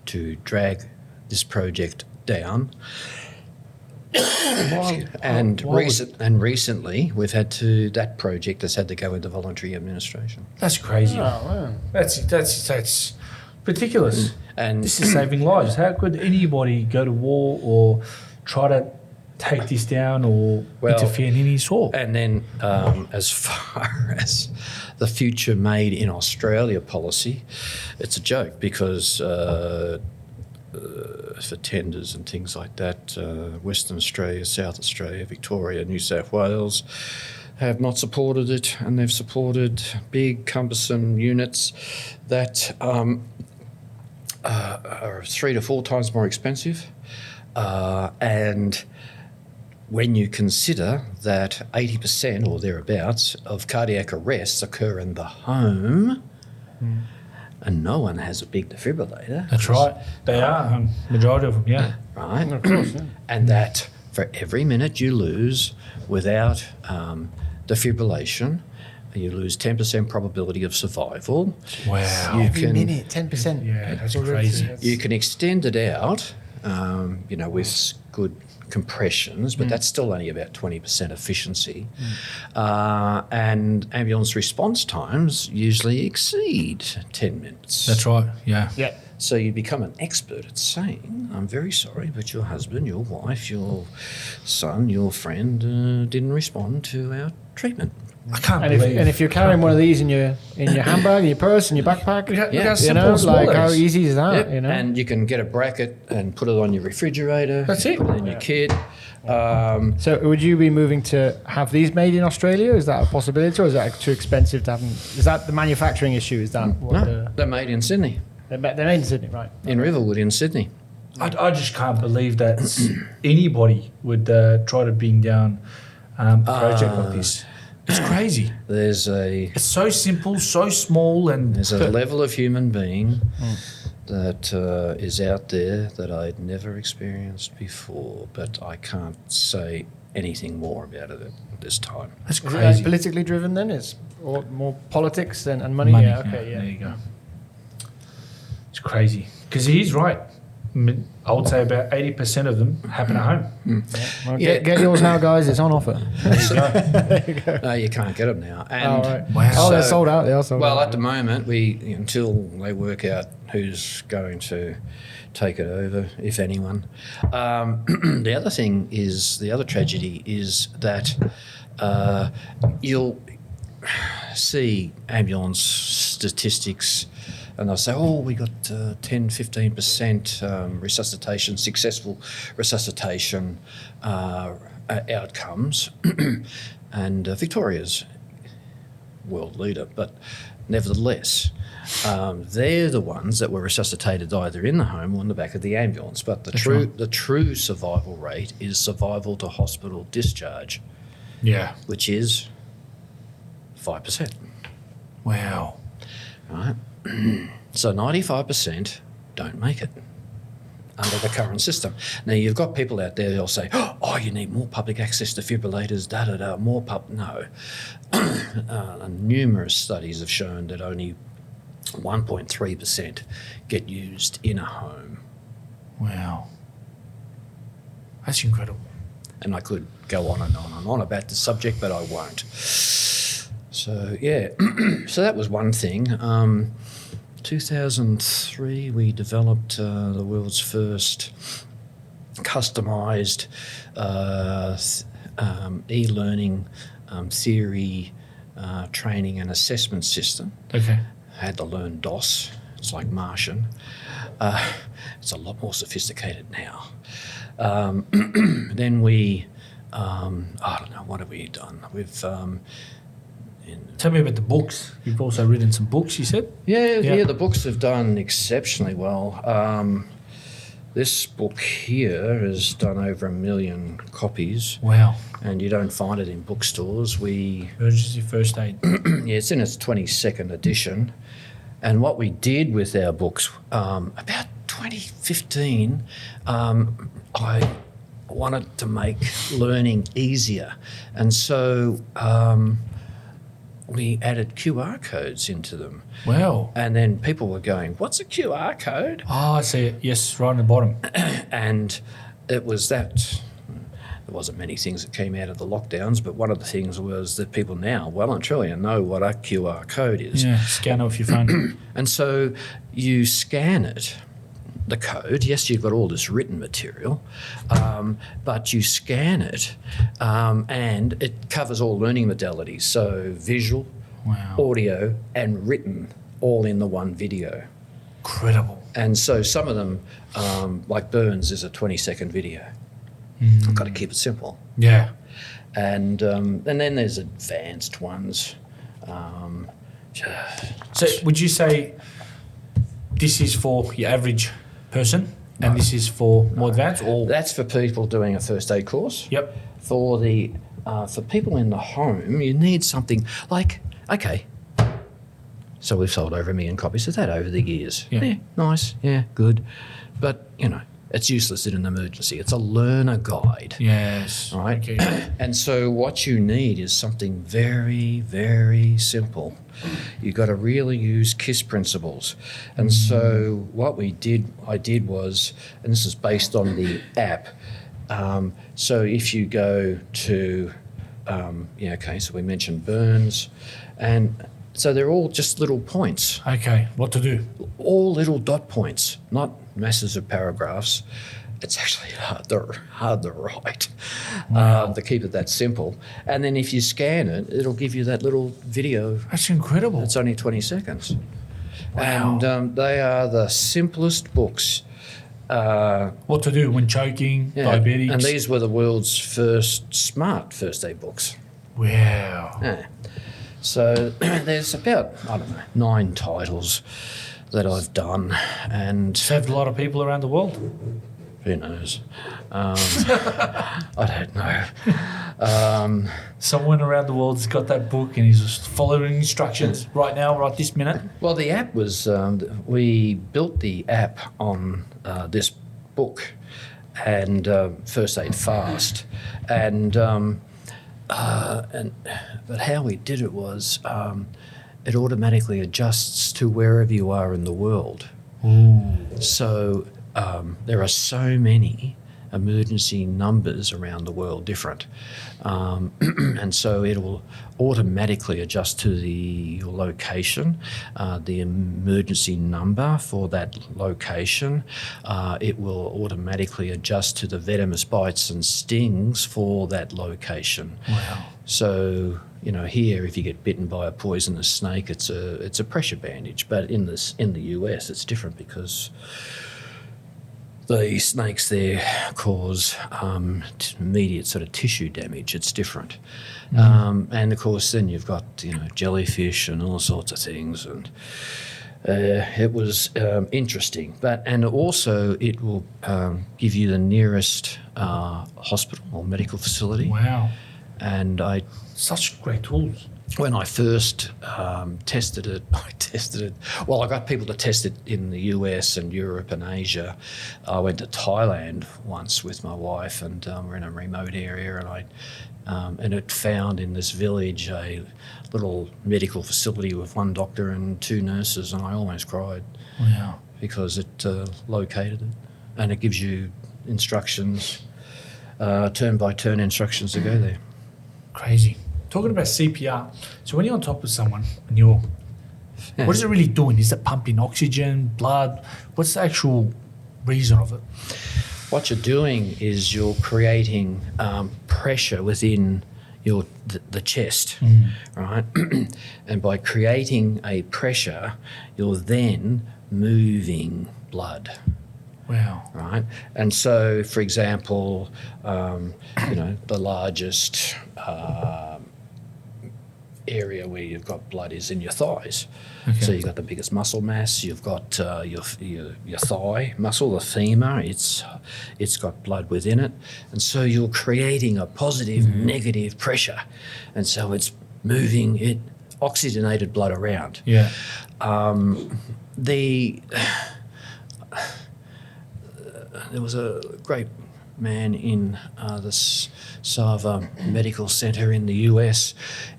to drag this project down. And recently, we've had that project has had to go into voluntary administration.
That's crazy.
Oh, wow.
That's ridiculous.
And
This is saving lives. How could anybody go to war or try to take this down or interfere in any sort?
And then as far as the future made in Australia policy, it's a joke because for tenders and things like that, Western Australia, South Australia, Victoria, New South Wales have not supported it, and they've supported big, cumbersome units that are 3 to 4 times more expensive. And when you consider that 80% or thereabouts of cardiac arrests occur in the home, and no one has a big defibrillator.
That's right. They are. Majority of them, yeah.
Right?
Of course, yeah.
And that for every minute you lose without defibrillation, you lose 10% probability of survival.
Wow.
Every minute, 10%.
Yeah, that's crazy.
You can extend it out, with good compressions, but that's still only about 20% efficiency. And ambulance response times usually exceed 10 minutes.
That's right, yeah.
Yeah.
So you become an expert at saying, I'm very sorry, but your husband, your wife, your son, your friend didn't respond to our treatment.
I can't
And
believe.
if you're carrying one of these in your handbag, in your purse, in your backpack,
Look how
you
simple
know,
and small
like
it
how
is.
easy is that?
Yep.
You know,
And you can get a bracket and put it on your refrigerator.
That's it.
Put it in your kit.
so would you be moving to have these made in Australia? Is that a possibility, or is that too expensive to have them? Is that the manufacturing issue? Is that what
No, they're made in Sydney,
they're made in Sydney, right?
in Riverwood in Sydney.
I just can't believe that anybody would try to bring down a project like this. It's crazy.
There's a
It's so simple, so small, and
level of human being that is out there that I'd never experienced before, but I can't say anything more about it at this time.
That's
Is it
crazy.
politically driven then? It's or more politics and money?
Money,
Yeah, okay, yeah.
There you go. It's crazy. Because he's right. I would say about 80% of them happen at home.
Well,
Yeah.
get yours now, guys. It's on offer.
There you go.
No, you can't get them now. And
Oh, right.
Wow.
Oh, they're
So-
sold out. They are sold
well,
out.
at the moment, until they work out who's going to take it over, if anyone. The other thing is, the other tragedy is that you'll see ambulance statistics and they'll say, oh, we got 10, 15% resuscitation, successful resuscitation outcomes. And Victoria's world leader, but nevertheless, they're the ones that were resuscitated either in the home or in the back of the ambulance. But the true survival rate is survival to hospital discharge,
Yeah.
which is 5%.
Wow.
Right? So 95% don't make it under the current system. Now, you've got people out there who'll say, oh, you need more public access defibrillators, da-da-da, more No. Numerous studies have shown that only 1.3% get used in a home.
Wow. That's incredible.
And I could go on and on and on about the subject, but I won't. So, yeah. So that was one thing. 2003, we developed the world's first customised e-learning theory training and assessment system.
Okay.
Had to learn DOS. It's like Martian. It's a lot more sophisticated now. Then we, I don't know, what have we done? We've
Tell me about the books. You've also written some books, you said?
Yeah, the books have done exceptionally well. This book here has done over 1 million copies,
Wow.
and you don't find it in bookstores.
Emergency first aid.
Yeah, it's in its 22nd edition. And what we did with our books, about 2015, I wanted to make learning easier. And so we added QR codes into them.
Wow.
And then people were going, what's a QR code?
Oh, I see it. Yes, right on the bottom.
And it was that. There wasn't many things that came out of the lockdowns, but one of the things was that people now, well and truly, know what a QR code is.
Yeah, scan it with your phone.
And so you scan it, the code. Yes, you've got all this written material, but you scan it, and it covers all learning modalities. So visual,
Wow.
audio, and written, all in the one video.
Incredible.
And so some of them, like Burns, is a 20-second video. I've got to keep it simple.
Yeah.
And then there's advanced ones.
So would you say this is for your average person and this is for more advanced? Or
That's for people doing a first aid course.
Yep.
For people in the home, you need something like, okay, so we've sold over 1 million copies of that over the years.
Yeah.
Nice, yeah, good. But, it's useless in an emergency. It's a learner guide.
Yes.
Right?
Okay.
And so what you need is something very, very simple. You've got to really use KISS principles. And so what I did was, and this is based on the app, so if you go to, so we mentioned Burns, and so they're all just little points,
Okay. What to do?
all little dot points, not masses of paragraphs. It's actually hard to write, to keep it that simple. And then if you scan it, it'll give you that little video.
That's incredible.
It's only 20 seconds.
Wow.
And they are the simplest books.
What to do when choking, diabetics.
And these were the world's first smart first aid books.
Wow.
Yeah. So there's about, 9 titles that I've done, and
Saved a lot of people around the world.
who knows? I don't know.
Someone around the world's got that book and he's just following instructions right now, right this minute.
Well, the app was, we built the app on this book and First Aid Fast. But how we did it was it automatically adjusts to wherever you are in the world.
Ooh.
So there are so many emergency numbers around the world different. And so it will automatically adjust to your location, the emergency number for that location. It will automatically adjust to the venomous bites and stings for that location.
Wow.
So, here, if you get bitten by a poisonous snake, it's a pressure bandage. But in the US, it's different because the snakes there cause immediate sort of tissue damage. It's different. And of course, then you've got, jellyfish and all sorts of things. And it was interesting. And also it will give you the nearest hospital or medical facility.
Wow.
And
such great tools.
When I first tested it, well, I got people to test it in the US and Europe and Asia. I went to Thailand once with my wife, and we're in a remote area, and it found in this village a little medical facility with one doctor and two nurses, and I almost cried.
Wow.
Because it located it, and it gives you instructions, turn-by-turn instructions to go there.
Crazy. Talking about CPR, so when you're on top of someone and what is it really doing? Is it pumping oxygen, blood? What's the actual reason of it?
What you're doing is you're creating pressure within the chest, right? And by creating a pressure, you're then moving blood.
Wow.
Right. And so, for example, the largest area where you've got blood is in your thighs.
Okay.
So you've got the biggest muscle mass. You've got your thigh muscle, the femur. It's got blood within it, and so you're creating a positive, negative pressure, and so it's moving it oxygenated blood around.
Yeah.
There was a great man in the Sava Medical Center in the US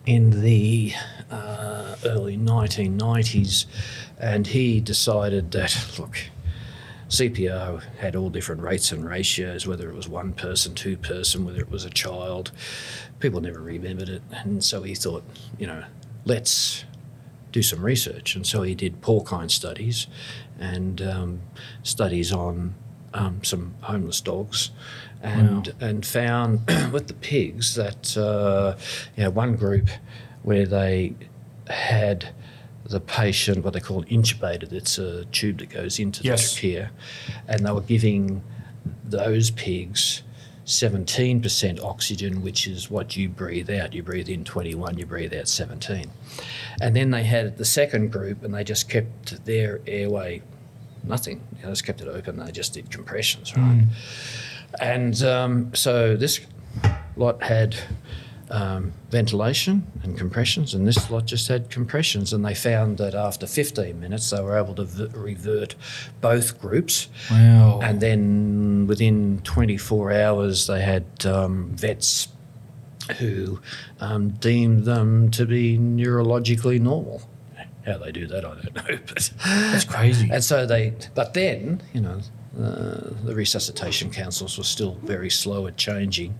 in the early 1990s, and he decided that, look, CPR had all different rates and ratios, whether it was one person, two person, whether it was a child. People never remembered it, and so he thought, let's do some research. And so he did porcine studies and studies on some homeless dogs, and found with the pigs that one group where they had the patient, what they call intubated, it's a tube that goes into the trachea, and they were giving those pigs 17% oxygen, which is what you breathe out. You breathe in 21, you breathe out 17. And then they had the second group, and they just kept their airway nothing. They just kept it open. They just did compressions, right? And so this lot had ventilation and compressions, and this lot just had compressions. And they found that after 15 minutes, they were able to revert both groups.
Wow.
And then within 24 hours, they had vets who deemed them to be neurologically normal. How they do that, I don't know. But
that's crazy.
And so but then, the resuscitation councils were still very slow at changing.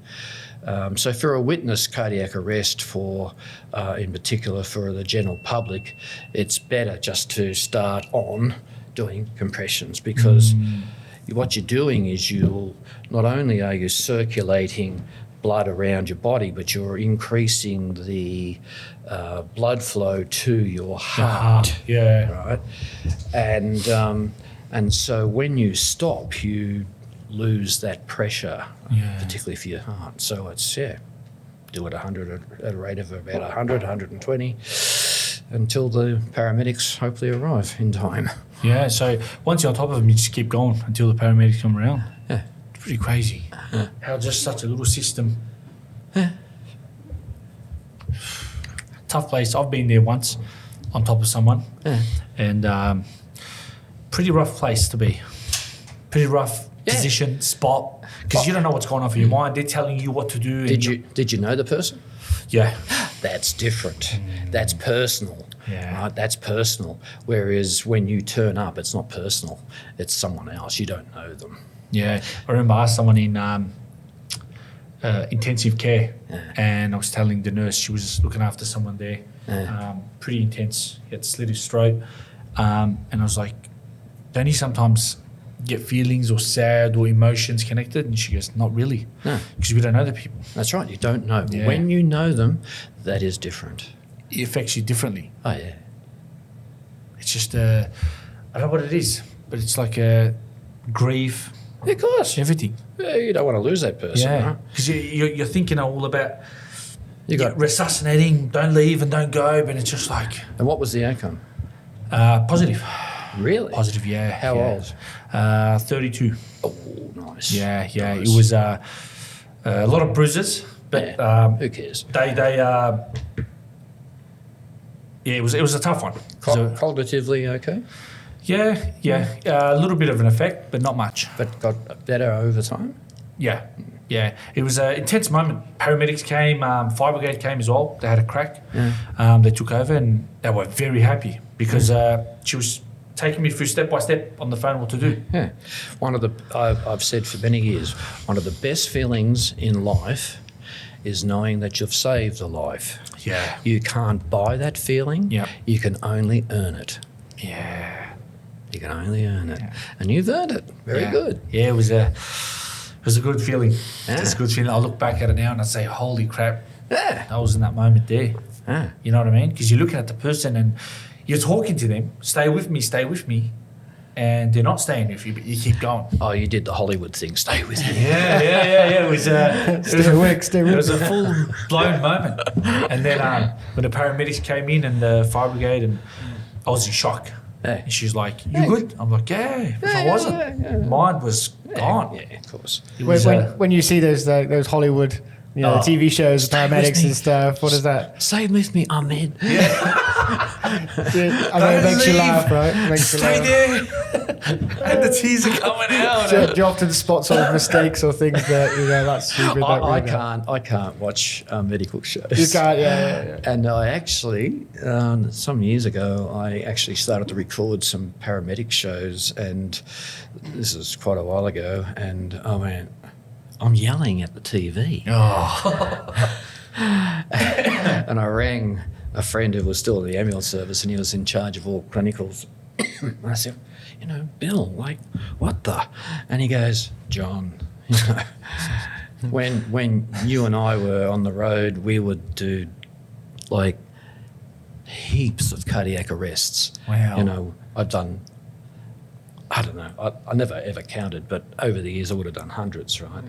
So for a witness cardiac arrest in particular for the general public, it's better just to start on doing compressions, because what you're doing is not only are you circulating blood around your body, but you're increasing the blood flow to your heart.
Yeah.
Right. And so when you stop, you lose that pressure, particularly for your heart. So it's do it 100 at a rate of about 100, 120 until the paramedics hopefully arrive in time.
Yeah. So once you're on top of them, you just keep going until the paramedics come around.
Yeah.
It's pretty crazy. How just such a little system tough place. I've been there once on top of someone, and pretty rough place to be. Pretty rough position, spot, because you don't know what's going on for your mind. They're telling you what to do.
Did you know the person?
Yeah.
That's different. That's personal.
Yeah.
Right? That's personal. Whereas when you turn up, it's not personal. It's someone else. You don't know them.
Yeah. I remember I asked someone in intensive care, and I was telling the nurse, she was looking after someone there, pretty intense. He had slit his throat. And I was like, don't you sometimes get feelings or sad or emotions connected? And she goes, not really. No. Because we don't know the people.
That's right. You don't know.
Yeah.
When you know them, that is different.
It affects you differently.
Oh, yeah.
It's just, I don't know what it is, but it's like a grief.
Yeah, of course.
Everything.
Yeah, you don't want to lose that person,
Yeah.
right?
Because you're thinking all about
You got
resuscitating, don't leave and don't go, but it's just like...
And what was the outcome?
Positive.
Really?
Positive, yeah.
How old?
32.
Oh, nice.
Yeah.
Nice.
It was a lot of bruises, but
who cares?
it was a tough one.
Cognitively okay?
Yeah. A little bit of an effect, but not much.
But got better over time?
Yeah. It was an intense moment. Paramedics came, fire brigade came as well. They had a crack.
Yeah.
They took over and they were very happy because she was taking me through step by step on the phone what to do.
Yeah. I've said for many years, one of the best feelings in life is knowing that you've saved a life.
Yeah.
You can't buy that feeling.
Yeah.
You can only earn it.
Yeah.
You can only earn it.
Yeah.
And you've earned it. Very good.
Yeah, it was a good feeling.
Yeah.
It's a good feeling. I look back at it now and I say, holy crap,
Yeah.
I was in that moment there.
Yeah.
You know what I mean? Because you're looking at the person and you're talking to them, stay with me. And they're not staying with you, but you keep going.
Oh, you did the Hollywood thing. Stay with me.
Yeah. It was
Stay
it
with
was a full blown moment. And then when the paramedics came in and the fire brigade, and I was in shock.
Yeah.
And she's like, "You good?" I'm like, "Yeah." If I wasn't, mine was gone.
Yeah, of course.
It was,
when you see those Hollywood, the TV shows,
Stay with
paramedics
me.
and stuff, what is that?
Stay with me, Ahmad.
I know it makes you laugh, right? It makes you
Stay
laugh.
there. And the tears are coming out.
Do you often spot sort of mistakes or things that that's stupid?
I can't watch medical shows.
You can't, yeah.
And I actually, some years ago, I actually started to record some paramedic shows, and this is quite a while ago. And oh man, I'm yelling at the TV.
Oh.
And I rang a friend who was still in the ambulance service, and he was in charge of all clinicals. And I said, Bill, like, what the? And he goes, John, when you and I were on the road, we would do like heaps of cardiac arrests.
Wow.
I've done, I don't know, I never ever counted, but over the years I would have done hundreds, right?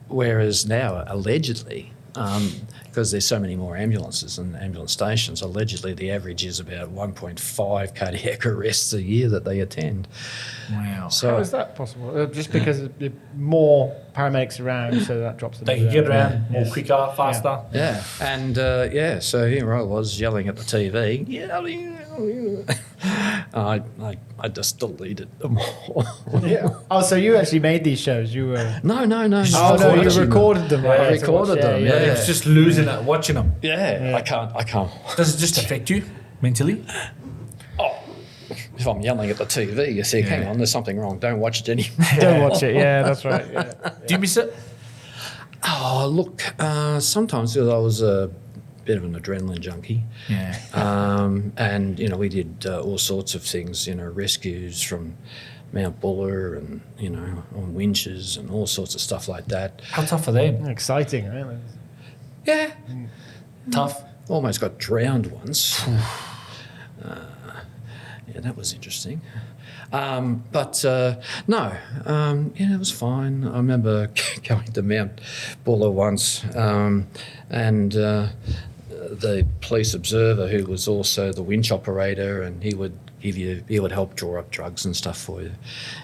Whereas now, allegedly, because there's so many more ambulances and ambulance stations, allegedly the average is about 1.5 cardiac arrests a year that they attend.
Wow.
So
How is that possible? Just because there's more paramedics around, so that drops the
They can get around more quicker, faster.
yeah, and so here I was yelling at the TV. I just deleted them all.
Yeah. Oh, so you actually made these shows? You were?
No.
Oh no, you
watching them.
recorded them. Right?
I recorded them. Yeah.
It's just losing it, watching them.
Yeah, I can't.
Does it just affect you mentally?
Oh, if I'm yelling at the TV, you think, hang on, there's something wrong. Don't watch it anymore.
Don't watch it. Yeah, that's right. Yeah.
Do you miss it?
Oh, look, sometimes because I was a bit of an adrenaline junkie.
Yeah.
And, we did all sorts of things, rescues from Mount Buller and, on winches and all sorts of stuff like that.
How tough are they?
Exciting, right?
Yeah.
Tough.
Almost got drowned once. That was interesting. But no, it was fine. I remember going to Mount Buller once, and the police observer, who was also the winch operator, and he would help draw up drugs and stuff for you.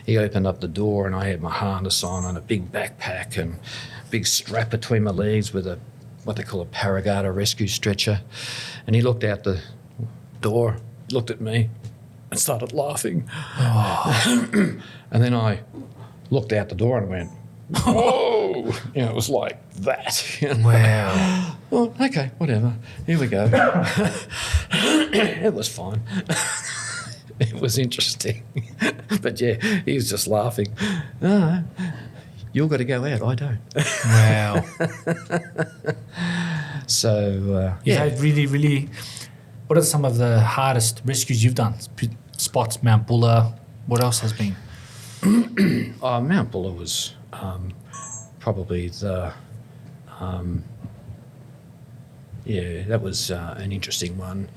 He opened up the door, and I had my harness on and a big backpack and big strap between my legs with a what they call a Paragata rescue stretcher, and he looked out the door, looked at me, and started laughing. And then I looked out the door and went, whoa! It was like that.
Wow.
Well, okay, whatever. Here we go. It was fine. It was interesting. But yeah, he was just laughing. Oh, you've got to go out, I don't.
Wow.
So,
You've had really, what are some of the hardest rescues you've done? Spots, Mount Buller, what else has been?
Mount Buller was probably the, that was an interesting one.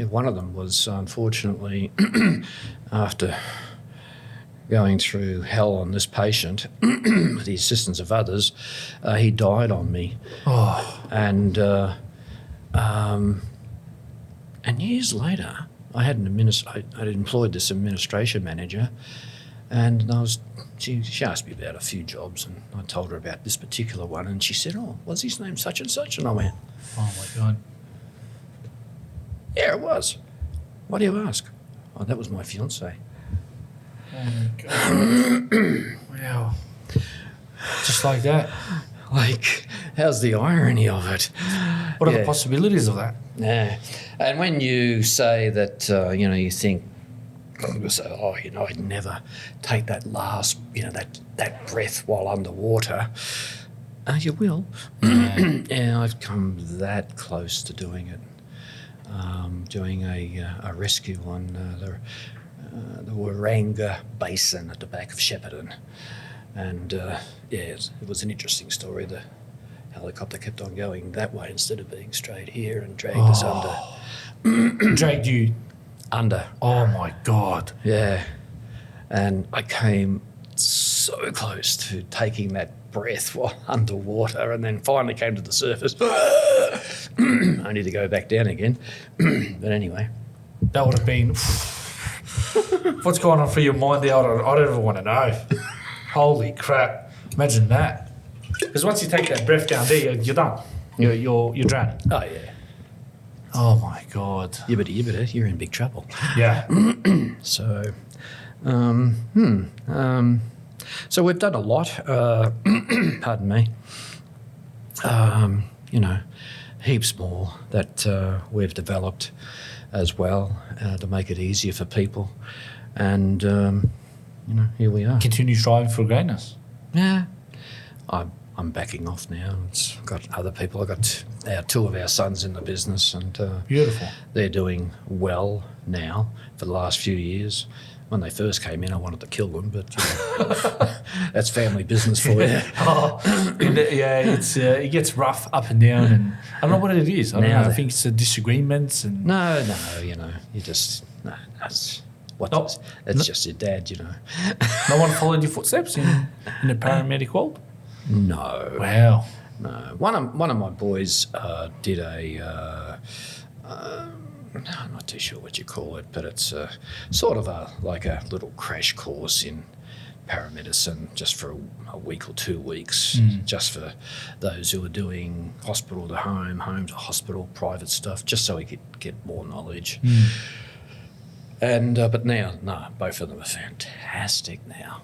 One of them was, unfortunately, after going through hell on this patient, with the assistance of others, he died on me.
Oh.
And years later, I had I'd employed this administration manager, and she asked me about a few jobs, and I told her about this particular one, and she said, "Oh, was his name such and such?" And I went,
Oh my God.
"Yeah, it was. Why do you ask?" "Oh, that was my fiancée."
Oh my God. Wow. Just like that.
Like, how's the irony of it?
What are the possibilities of that?
Yeah. And when you say that, you think, I'd never take that last, that breath while underwater. You will. Yeah, I've come that close to doing it. Doing a rescue on the Waranga Basin at the back of Shepparton. And it was an interesting story. The helicopter kept on going that way instead of being straight here and dragged us under.
Dragged you
Under.
Oh my God.
Yeah. And I came so close to taking that breath while underwater, and then finally came to the surface. Only to go back down again. But anyway.
That would have been... What's going on for your mind there? I don't even want to know. Holy crap. Imagine that. Because once you take that breath down there, you're done. You're drowned.
Oh, yeah.
Oh, my God.
Yibbity, you're in big trouble.
Yeah.
So, so we've done a lot, pardon me, heaps more that we've developed as well to make it easier for people. And, here we are.
Continue striving for greatness.
Yeah. I'm backing off now. It's got other people. I've got two of our sons in the business, and
Beautiful.
they're doing well now for the last few years. When they first came in, I wanted to kill them, but that's family business for you.
It gets rough up and down, and I don't know what it is. I don't know. I think it's the disagreements and
No, that's just your dad,
no one followed your footsteps in the paramedic world.
No.
Wow.
No. One of my boys did a. I'm not too sure what you call it, but it's sort of like a little crash course in paramedicine, just for a week or 2 weeks, just for those who are doing hospital to home, home to hospital, private stuff, just so he could get more knowledge. And but now, no, both of them are fantastic now.